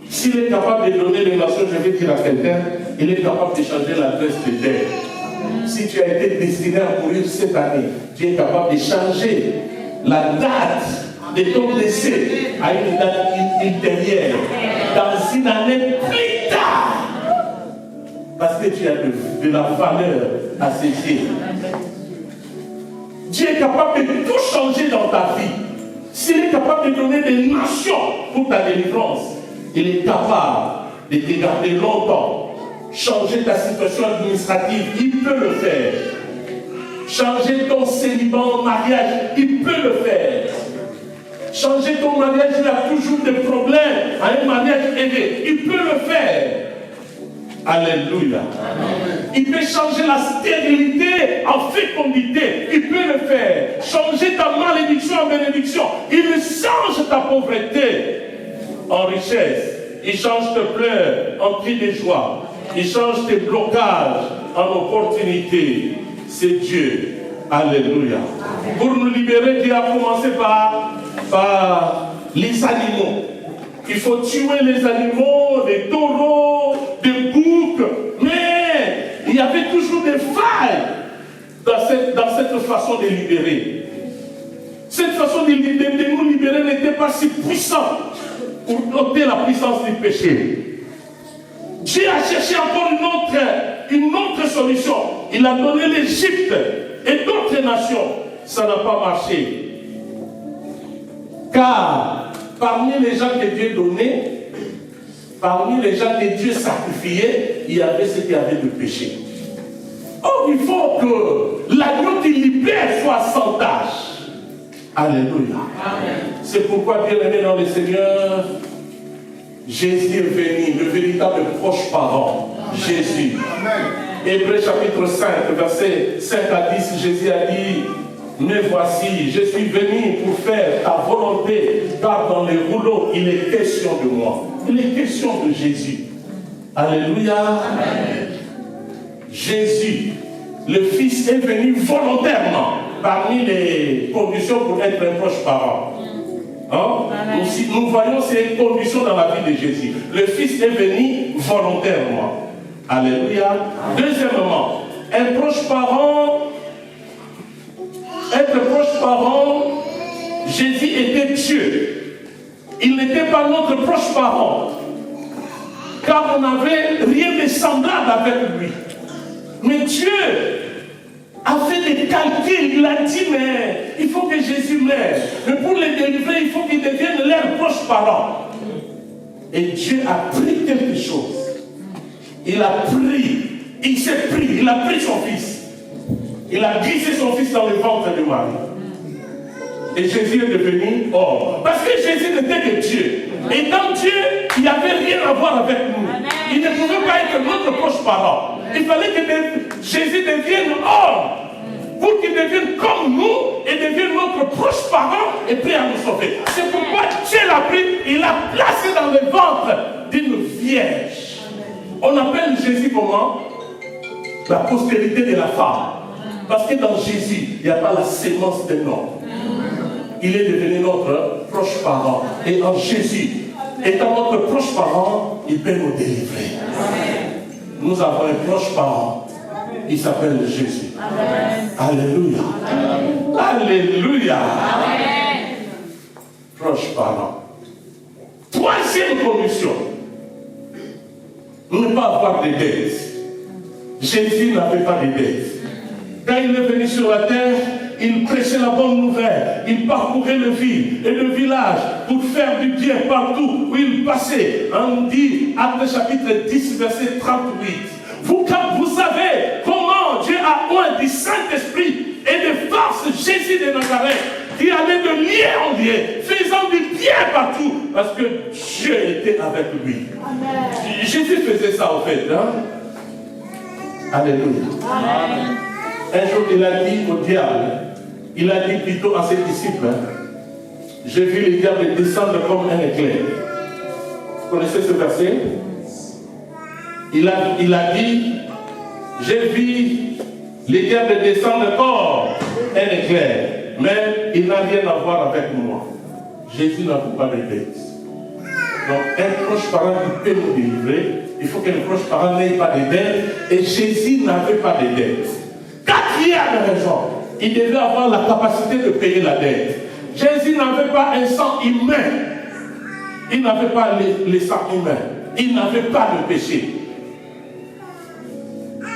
S'il est capable de donner les nations, je vais dire à quelqu'un, il est capable de changer l'adresse de terre. Si tu as été destiné à mourir cette année, tu es capable de changer la date de ton décès à une date ultérieure, dans une année plus tard, parce que tu as de la valeur à ses yeux. Dieu est capable de tout changer dans ta vie. S'il est capable de donner des nations pour ta délivrance, il est capable de te garder longtemps, changer ta situation administrative, il peut le faire. Changer ton célibat en mariage, il peut le faire. Changer ton mariage, il a toujours des problèmes à un mariage aidé, il peut le faire. Alléluia. Il peut changer la stérilité en fécondité. Il peut le faire. Changer ta malédiction en bénédiction. Il change ta pauvreté en richesse. Il change tes pleurs en cris de joie. Il change tes blocages en opportunités. C'est Dieu. Alléluia. Pour nous libérer, Dieu a commencé par les animaux. Il faut tuer les animaux, les taureaux, des boucs. Mais il y avait toujours des failles dans cette façon de libérer. Cette façon de nous libérer n'était pas si puissante pour ôter la puissance du péché. Dieu a cherché encore une autre solution. Il a donné l'Égypte et d'autres nations. Ça n'a pas marché. Car parmi les gens que Dieu donnait, parmi les gens que Dieu sacrifiait, il y avait ceux qui avaient le péché. Or, il faut que l'agneau qui libère soit sans tâche. Alléluia. C'est pourquoi, bien-aimé dans le Seigneur, Jésus est venu, le véritable proche parent. Jésus. Hébreux chapitre 5, versets 5 à 10, Jésus a dit: mais voici, je suis venu pour faire ta volonté, car dans les rouleaux, il est question de moi. Il est question de Jésus. Alléluia. Amen. Jésus, le Fils, est venu volontairement parmi les conditions pour être un proche parent. Hein? Nous voyons ces conditions dans la vie de Jésus. Le Fils est venu volontairement. Alléluia. Deuxièmement, un proche parent. Être proche parent, Jésus était Dieu. Il n'était pas notre proche parent, car on n'avait rien de semblable avec lui. Mais Dieu a fait des calculs. Il a dit, mais il faut que Jésus meure. Mais pour les délivrer, il faut qu'il devienne leur proche parent. Et Dieu a pris quelque chose. Il a pris, il s'est pris, il a pris son fils. Il a glissé son fils dans le ventre de Marie. Et Jésus est devenu homme. Parce que Jésus n'était que Dieu. Et dans Dieu, il n'y avait rien à voir avec nous. Il ne pouvait pas être notre proche parent. Il fallait que Jésus devienne homme. Pour qu'il devienne comme nous et devienne notre proche parent et prêt à nous sauver. C'est pourquoi Dieu l'a pris, il l'a placé dans le ventre d'une vierge. On appelle Jésus comment? La postérité de la femme. Parce que dans Jésus, il n'y a pas la sémence d'un homme. Il est devenu notre proche parent. Et en Jésus, étant notre proche parent, il peut nous délivrer. Nous avons un proche parent. Il s'appelle Jésus. Amen. Alléluia. Amen. Alléluia. Amen. Proche parent. Troisième condition. Ne pas avoir de dettes. Jésus n'avait pas de dettes. Quand il est venu sur la terre, il prêchait la bonne nouvelle. Il parcourait le ville et le village pour faire du bien partout où il passait. On dit, Actes chapitre 10, verset 38. Vous savez comment Dieu a oint du Saint-Esprit et de force Jésus de Nazareth, qui allait de lieu en lieu, faisant du bien partout, parce que Dieu était avec lui. Amen. Jésus faisait ça en fait. Hein? Alléluia. Amen. Un jour, il a dit au diable, il a dit plutôt à ses disciples, j'ai vu le diable descendre comme un éclair. Vous connaissez ce verset? Il a dit, j'ai vu le diable descendre comme un éclair. mais il n'a rien à voir avec moi. Jésus n'a pas de dette. Donc, un proche parent qui peut nous délivrer, il faut que le proche parent n'ait pas de dette. Et Jésus n'avait pas de dette. Quatrième raison, il devait avoir la capacité de payer la dette. Jésus n'avait pas un sang humain. Il n'avait pas les sangs humains. Il n'avait pas de péché.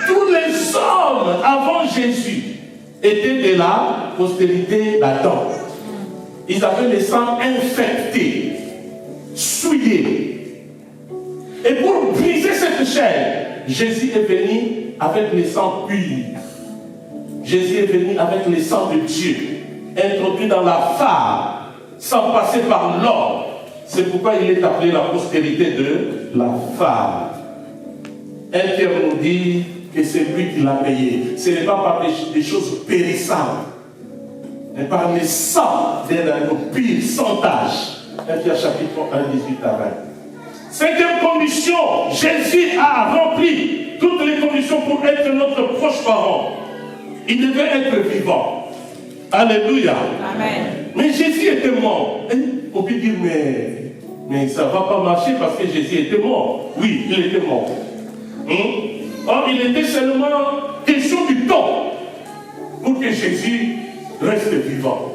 Tous les hommes avant Jésus étaient de la postérité d'Adam. Ils avaient les sangs infectés, souillés. Et pour briser cette chaîne, Jésus est venu avec les sangs purs. Jésus est venu avec les sangs de Dieu, introduit dans la femme, sans passer par l'homme. C'est pourquoi il est appelé la postérité de la femme. Un terme nous dit que c'est lui qui l'a payé. Ce n'est pas par des choses périssables, mais par les sangs d'un agneau pur, sans tache. 1 Pierre chapitre 1, 18 à 20. Cinquième condition, Jésus a rempli toutes les conditions pour être notre proche parent. Il devait être vivant. Alléluia. Amen. Mais Jésus était mort. On peut dire, mais ça ne va pas marcher parce que Jésus était mort. Oui, il était mort. Or, il était seulement question du temps pour que Jésus reste vivant.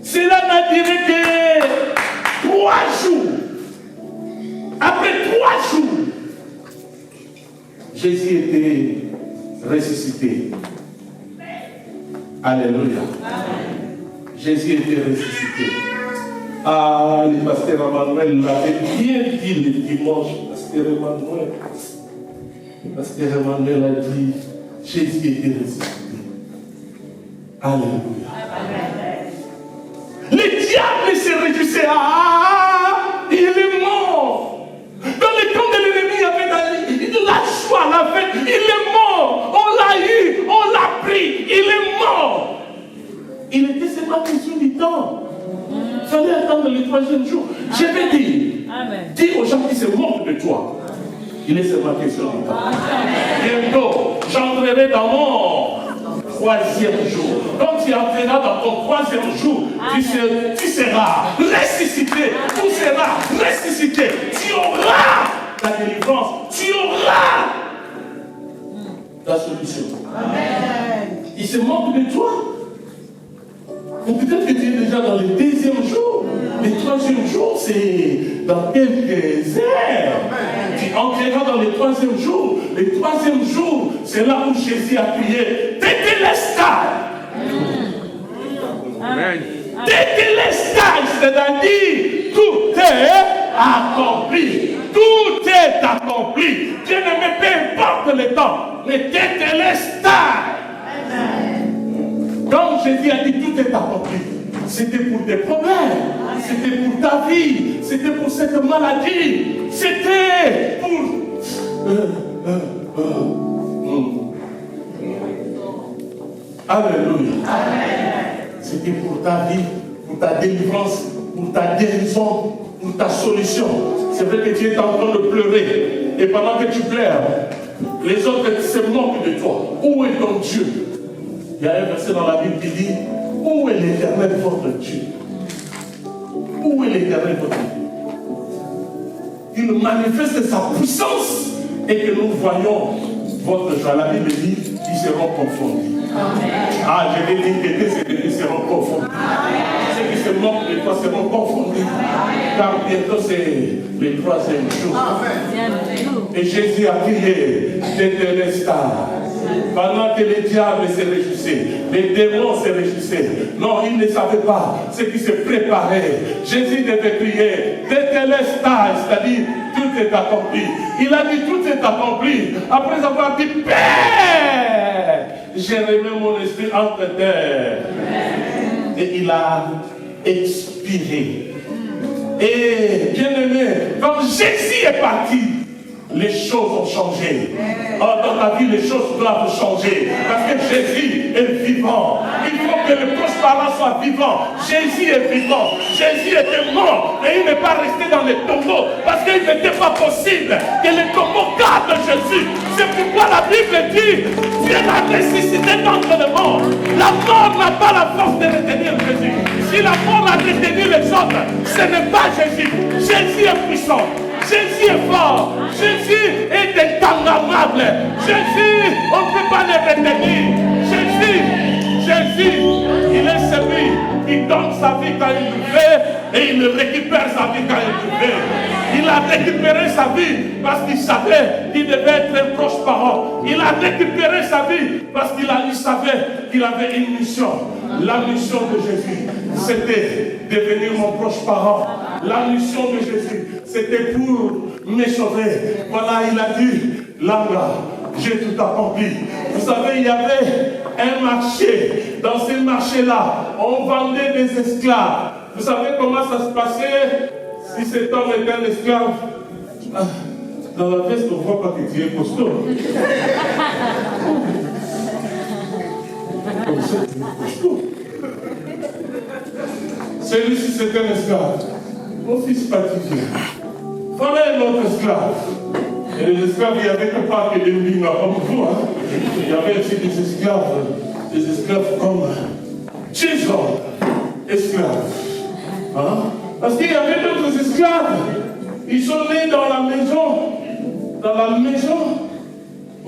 Cela n'a duré que 3 jours. Après 3 jours, Jésus était ressuscité. Alléluia. Amen. Jésus était ressuscité. Ah, le pasteur Emmanuel l'avait bien dit le dimanche. Pasteur Emmanuel a dit, Jésus était ressuscité. Alléluia. Amen. Le diable se réjouissait. Ah, il est mort. Dans le camp de l'ennemi, il y avait de la joie, la fête. Il est mort. On l'a eu, on l'a pris. Il est mort. Il était seulement question du temps. Il fallait attendre le 3e jour. Je vais dire, dis aux gens qui se moquent de toi. Il est seulement question du temps. Bientôt, j'entrerai dans mon 3e jour. Quand tu entreras dans ton 3e jour, tu seras ressuscité. Tu seras ressuscité. Tu auras ta délivrance. Tu auras ta solution. Amen. Il se moque de toi. Ou peut-être que tu es déjà dans le 2e jour. Le 3e jour, c'est dans quelques heures. Tu entreras dans le 3e jour. Le 3e jour, c'est là où Jésus a crié Tétélestai. Amen. Tétélestai, c'est-à-dire tout est accompli. Tout est accompli. Dieu ne met peu importe le temps. Mais Tétélestai. Quand Jésus a dit tout est accompli, c'était pour tes problèmes, c'était pour ta vie, c'était pour cette maladie, c'était pour... Alléluia. C'était pour ta vie, pour ta délivrance, pour ta guérison, pour ta solution. C'est vrai que tu es en train de pleurer, et pendant que tu pleures, les autres se moquent de toi. Où est ton Dieu? Il y a un verset dans la Bible qui dit, où est l'Éternel votre Dieu? Où est l'Éternel votre Dieu? Il manifeste sa puissance et que nous voyons votre joie. La Bible dit, ils seront confondus. Ah, je vais dire que tes ennemis seront confondus. Ceux qui se moquent de toi seront confondus. Car bientôt c'est le 3e jour. Et Jésus a crié, Tétélestai. Pendant que les diables se réjouissaient, les démons se réjouissaient. Non, ils ne savaient pas ce qui se préparait. Jésus devait crier, Tétélestai, c'est-à-dire tout est accompli. Il a dit tout est accompli. Après avoir dit Père, j'ai remis mon esprit entre terre. Et il a expiré. Et bien aimé, quand Jésus est parti, les choses ont changé. Oh, dans ta vie, les choses doivent changer. Parce que Jésus est vivant. Il faut que le proche parent soit vivant. Jésus est vivant. Jésus était mort et il n'est pas resté dans les tombeaux parce qu'il n'était pas possible que les tombeaux gardent Jésus. C'est pourquoi la Bible dit Dieu l'a ressuscité d'entre les morts. La mort n'a pas la force de retenir Jésus. Si la mort a retenu les autres, ce n'est pas Jésus. Jésus est puissant. Jésus est fort. Jésus est intangible. Jésus, on ne peut pas le retenir. Jésus, il est celui qui donne sa vie quand il le veut et il récupère sa vie quand il le veut. Il a récupéré sa vie parce qu'il savait qu'il devait être un proche parent. Il a récupéré sa vie parce qu'il savait qu'il avait une mission. La mission de Jésus, c'était devenir mon proche parent. La mission de Jésus, c'était pour me sauver. Voilà, il a dit, Langa, j'ai tout accompli. Vous savez, il y avait un marché. Dans ce marché-là, on vendait des esclaves. Vous savez comment ça se passait? Si cet homme était un esclave, dans la veste, on ne voit pas que tu es costaud. Comme ça, tu es costaud. Celui-ci, c'est un esclave. Mon fils Patrick, voilà un autre esclave. Et les esclaves, il n'y avait pas que des lignes comme vous. Hein. Il y avait aussi des esclaves comme Jésus, esclaves. Hein? Parce qu'il y avait d'autres esclaves. Ils sont nés dans la maison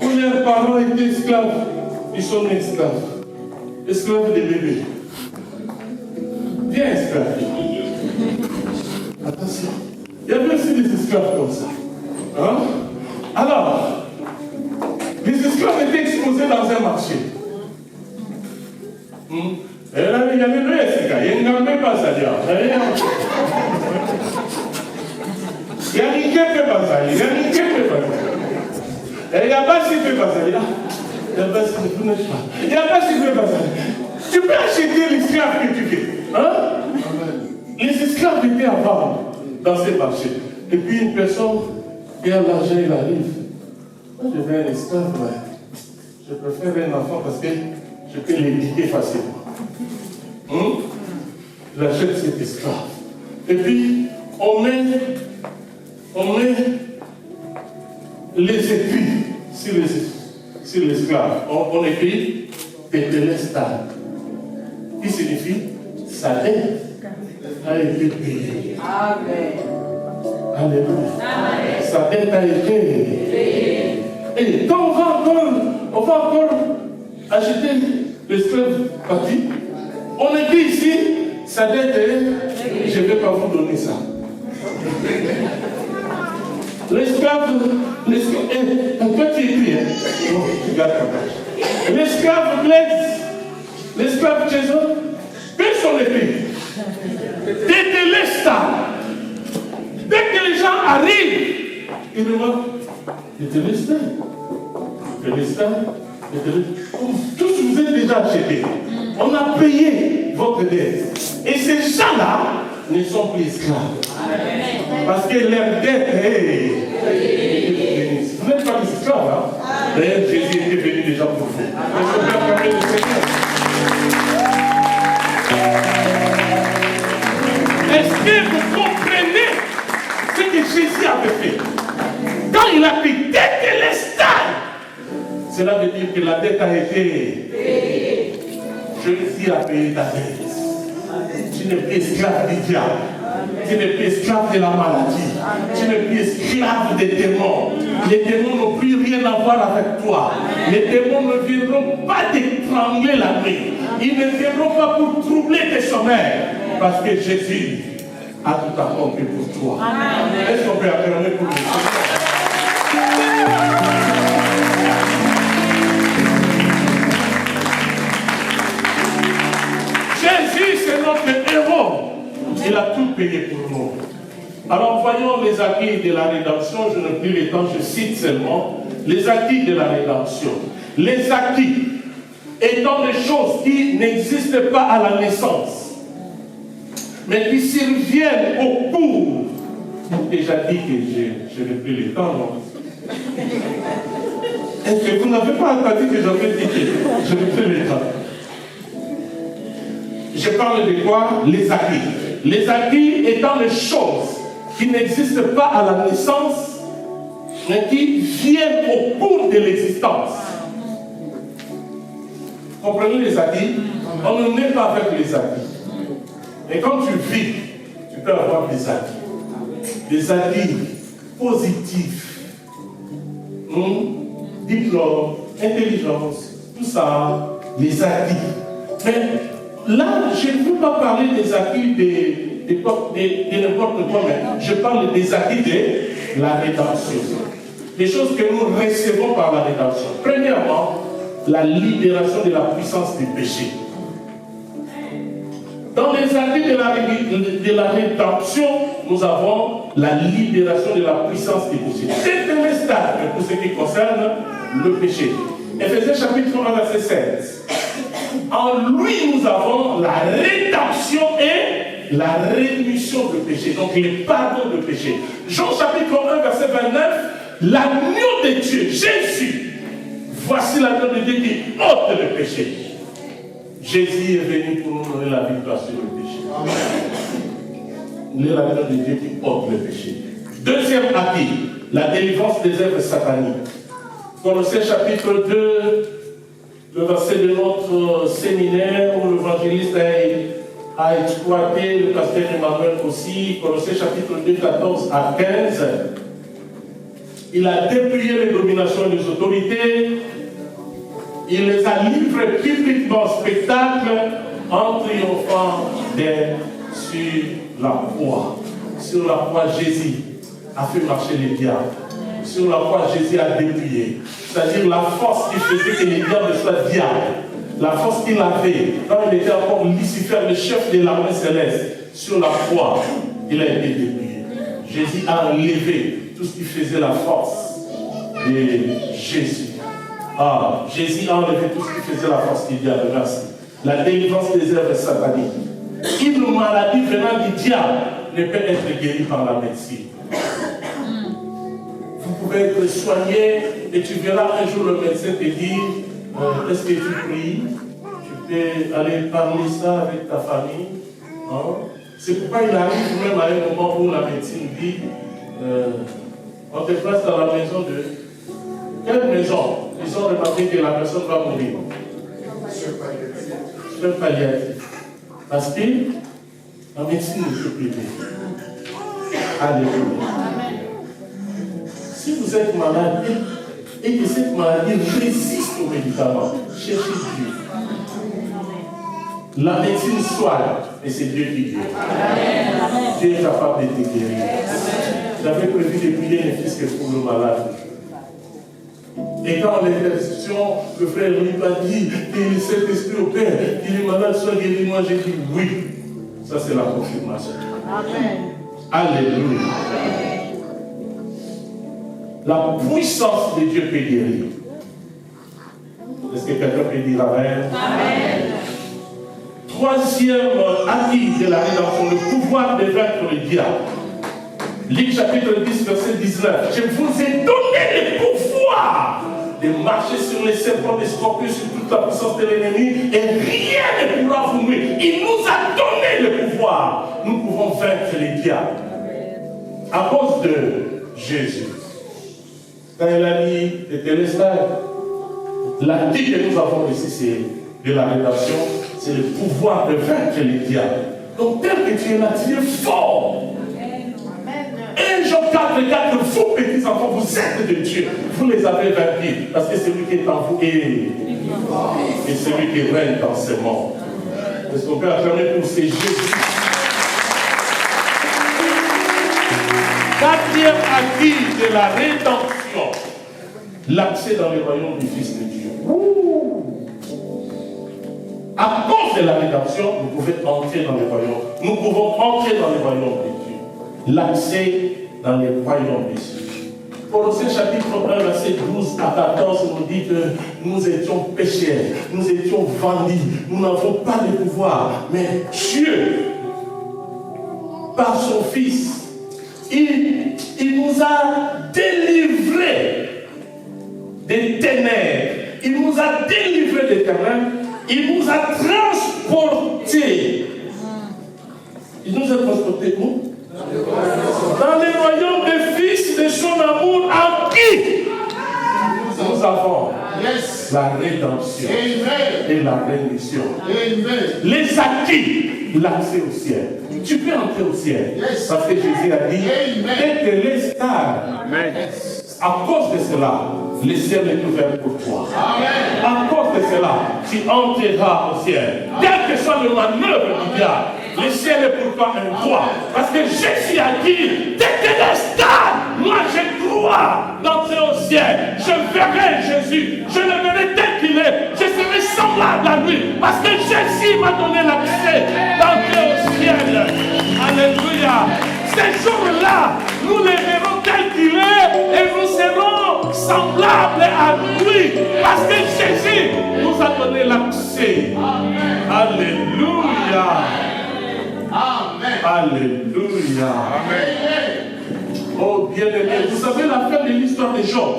où leurs parents étaient esclaves. Ils sont nés esclaves. Esclaves des bébés. Bien esclaves. Attention. Il y avait aussi des esclaves comme ça. Hein? Alors, les esclaves étaient exposés dans un marché. Et là, il y avait le SK, il n'y a même pas ça. Il y a rien qui fait pas ça. Il n'y a pas si fait pas ça. Il n'y a pas si fait pas ça. Tu peux acheter l'esclave que tu veux. Hein? Les esclaves étaient à vendre dans ces marchés. Et puis une personne qui a l'argent, il arrive. Moi, je veux un esclave, mais je préfère un enfant parce que je peux l'éduquer facilement. Il achète cet esclave. Et puis, on met les écrits sur l'esclave. On écrit Tétélestal, qui signifie sa dette a été payée. Amen. Alléluia. Sa dette a été payée. Et quand on va encore acheter l'esclave parti, on écrit ici, sa dette est, je ne vais pas vous donner ça. L'esclave, toi tu écris, hein? Non, tu gardes ta page. L'esclave Blaise, l'esclave Jésus, paie son épée. Tétélestal. Dès que les gens arrivent, ils demandent Tétélestal. Tous vous êtes déjà achetés. On a payé votre dette. Et ces gens-là ne sont plus esclaves. Parce que leur dette est. Vous n'êtes pas des esclaves, hein? D'ailleurs, Jésus était venu déjà pour vous. Est-ce qu'on peut acclamer le Seigneur? Est-ce que vous comprenez ce que Jésus avait fait? Quand il a dit Tétélestal, cela veut dire que la dette a été payée. Jésus a payé ta dette. Tu n'es plus esclave du diable. Tu n'es plus esclave de la maladie. Tu n'es plus esclave des démons. Les démons n'ont plus rien à voir avec toi. Les démons ne viendront pas t'étrangler la nuit. Ils ne viendront pas pour troubler tes sommeils. Parce que Jésus a tout accompli pour toi. Est-ce qu'on peut acclamer pour le Seigneur? Jésus, c'est notre héros. Il a tout payé pour nous. Alors voyons les acquis de la rédemption. Je n'ai plus le temps, je cite seulement les acquis de la rédemption. Les acquis étant des choses qui n'existent pas à la naissance, mais qui surviennent au cours. J'ai déjà dit que je n'ai plus le temps, non? Est-ce que vous n'avez pas entendu que j'avais dit que je n'ai plus le temps? Je parle de quoi? Les acquis. Les acquis étant les choses qui n'existent pas à la naissance, mais qui viennent au cours de l'existence. Comprenez les acquis? On ne naît pas avec les acquis. Et quand tu vis, tu peux avoir des acquis. Des acquis positifs. Diplôme, intelligence, tout ça, les acquis. Mais là, je ne veux pas parler des acquis de n'importe quoi, mais je parle des acquis de la rédemption. Les choses que nous recevons par la rédemption. Premièrement, la libération de la puissance du péché. Dans les acquis de la rédemption, nous avons la libération de la puissance du péché. C'est le premier stade pour ce qui concerne le péché. Éphésiens chapitre 1, verset 16. En lui, nous avons la rédemption et la rémission de péché. Donc, le pardon de péché. Jean chapitre 1, verset 29. L'agneau de Dieu, Jésus. Voici l'agneau de Dieu qui ôte le péché. Jésus est venu pour nous donner la victoire sur le péché. Il est l'agneau de Dieu qui ôte le péché. Deuxième acquis, la délivrance des œuvres sataniques. Colossiens chapitre 2, le verset de notre séminaire où l'évangéliste a exploité, le pasteur Emmanuel aussi, Colossiens chapitre 2, 14 à 15. Il a dépouillé les dominations et les autorités. Il les a livrés publiquement en spectacle en triomphant sur la croix. Sur la croix, Jésus a fait marcher les diables. Sur la croix, Jésus a dépouillé. C'est-à-dire la force qui faisait que les diables soient diables. La force qu'il avait quand il était encore Lucifer, le chef de l'armée céleste. Sur la croix, il a été dépouillé. Jésus a enlevé tout ce qui faisait la force de Jésus. Jésus a enlevé tout ce qui faisait la force du diable. Merci. La délivrance des œuvres sataniques. Une maladie venant du diable ne peut être guérie par la médecine. Vous pouvez être soigné et tu verras un jour le médecin te dire est-ce que tu pries? Tu peux aller parler ça avec ta famille. C'est pourquoi il arrive même à un moment où la médecine dit on te place dans la maison de quelle maison? Ils ont remarqué que la personne va mourir. Soins palliatifs. Parce que la médecine ne peut plus aider. Alléluia. Si vous êtes malade et que cette maladie résiste aux médicaments, cherchez Dieu. La médecine soigne, mais c'est Dieu qui guérit. Dieu est capable de te guérir. J'avais prévu de prier les fils que pour le malade. Et quand l'intercession, le frère lui m'a dit que cet esprit au Père, qu'il est malade, soit guéri, moi j'ai dit oui. Ça c'est la confirmation. Amen. Alléluia. La puissance de Dieu peut guérir. Est-ce que quelqu'un peut dire Amen? Amen. Troisième acquis de la rédemption, le pouvoir de vaincre le diable. Luc chapitre 10, verset 19. Je vous ai donné le pouvoir de marcher sur les serpents, les scorpions, sur toute la puissance de l'ennemi, et rien ne pourra vous nuire. Il nous a donné le pouvoir. Nous pouvons vaincre les diables. À cause de Jésus. Quand il a dit, l'acquis que nous avons ici, c'est de la rédemption, c'est le pouvoir de vaincre les diables. Donc, tel que tu es là, tu es fort. 1 Jean 4, vous petits enfants, vous êtes de Dieu. Vous les avez vaincus. Parce que celui qui est en vous est celui qui règne dans ce monde. Est-ce qu'on peut acclamer pour ces Jésus? Quatrième acquis de la rédemption, l'accès dans le royaume du Fils de Dieu. À cause de la rédemption, vous pouvez entrer dans le royaume. Nous pouvons entrer dans le royaume de Dieu. L'accès dans le royaume de Dieu. Colossiens chapitre 1, verset 12 à 14 nous dit que nous étions pécheurs, nous étions vendus, nous n'avons pas de pouvoir. Mais Dieu, par son Fils, il nous a délivrés des ténèbres. Il nous a délivrés des ténèbres Il nous a transportés. Il nous a transportés où? Dans les royaumes des fils de son amour en qui nous avons la rédemption et la rémission. Les acquis, l'accès au ciel. Tu peux entrer au ciel parce que Jésus a dit dès que les stars, à cause de cela, le ciel est ouvert pour toi. À cause de cela, tu entreras au ciel. Quel que soit le manœuvre du diable, le ciel est pour toi un droit. Parce que Jésus a dit, dès que les stars, moi j'ai droit d'entrer au ciel. Je verrai Jésus. Je le verrai tel qu'il est. Je serai semblable à lui. Parce que Jésus m'a donné l'accès d'entrer au ciel. Alléluia. Ces jours-là, nous les verrons tel qu'il est et nous serons semblables à lui. Parce que Jésus nous a donné l'accès. Alléluia. Amen. Alléluia. Amen. Oh bien-aimé, vous savez la fin de l'histoire de Job.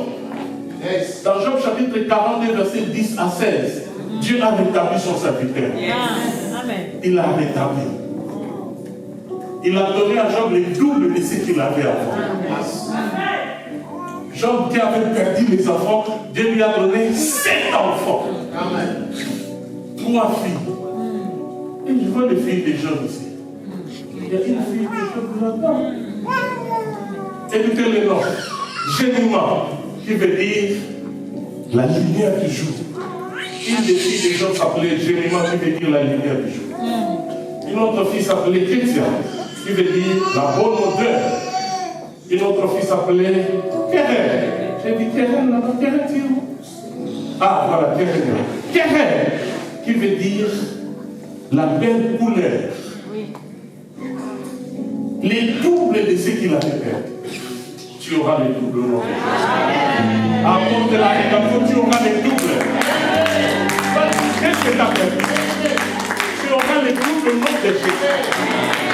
Dans Job chapitre 42, versets 10 à 16, Dieu a rétabli son serviteur. Il l'a rétabli. Il a donné à Job le double de ce qu'il avait avant. Job qui avait perdu les enfants, Dieu lui a donné 7 enfants. 3 filles. Et je vois les filles des Job ici. Il y a une fille de Job là-dedans. Écoutez le nom. Jénima, qui veut dire la lumière du jour. Une des filles des Job s'appelait Jénima, qui veut dire la lumière du jour. Une autre fille s'appelait Kétia, qui veut dire la bonne odeur. Une autre fille s'appelait Keren. J'ai dit Keren là-bas, Keren, c'est où? Ah, voilà, Keren. Keren, qui veut dire la belle couleur. Les doubles de ce qu'il avait fait. Tu auras les doubles non. À cause de la rédemption, tu auras les doubles. Qu'est-ce que tu as fait? Tu auras les doubles non de Jésus.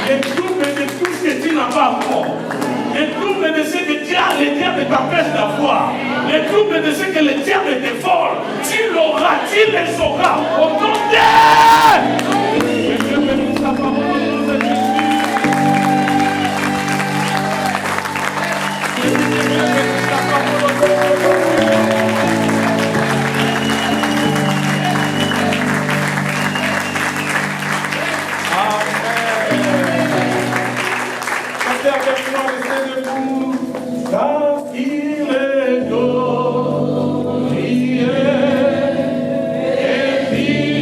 Les doubles de tout ce que tu n'as pas encore. Les doubles de ce que tu as, les diables t'empêchent d'avoir. Les doubles de ce que les diables dévorent. Tu l'auras, tu les auras. Au nom de Dieu bénisse la parole au nom de Jésus. Dieu bénisse la parole au nom de Jésus. Car il est glorieux et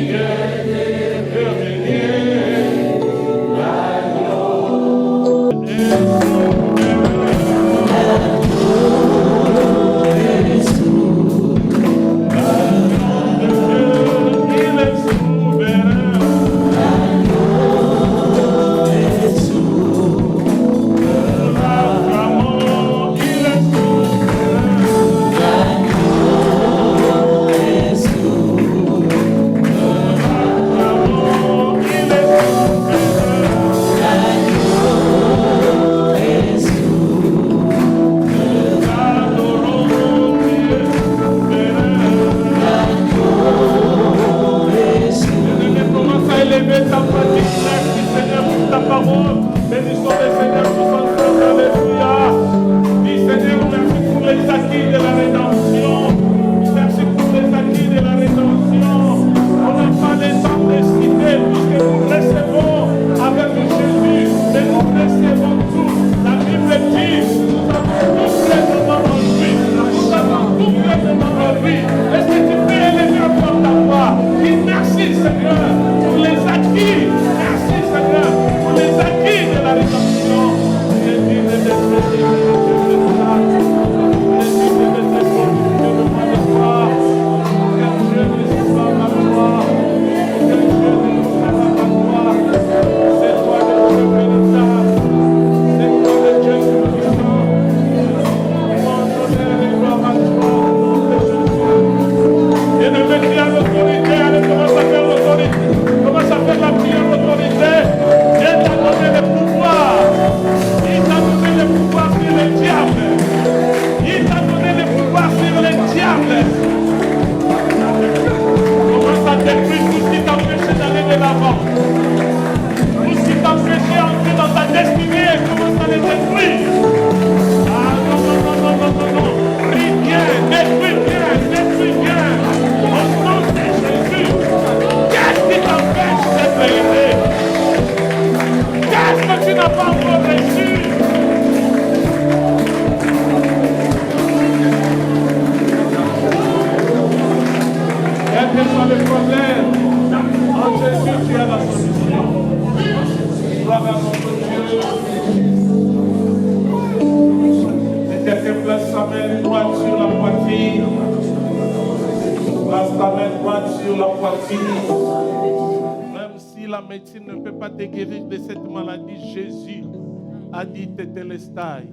l'avant. Tout ce qui t'a empêché d'entrer dans ta destinée, commence à les détruire. Ah non, non, non, non, non, non, non. Prie bien, détruis bien, détruis bien. Au nom de Jésus. Qu'est-ce qui t'empêche d'être élevé? Qu'est-ce que tu n'as pas encore reçu? Quel que soit le problème, en Jésus, tu as la solution. Gloire à notre Dieu. Et quelqu'un place sa main droite sur la poitrine. Place ta main droite sur la poitrine. Même si la médecine ne peut pas te guérir de cette maladie, Jésus a dit Tétélestai.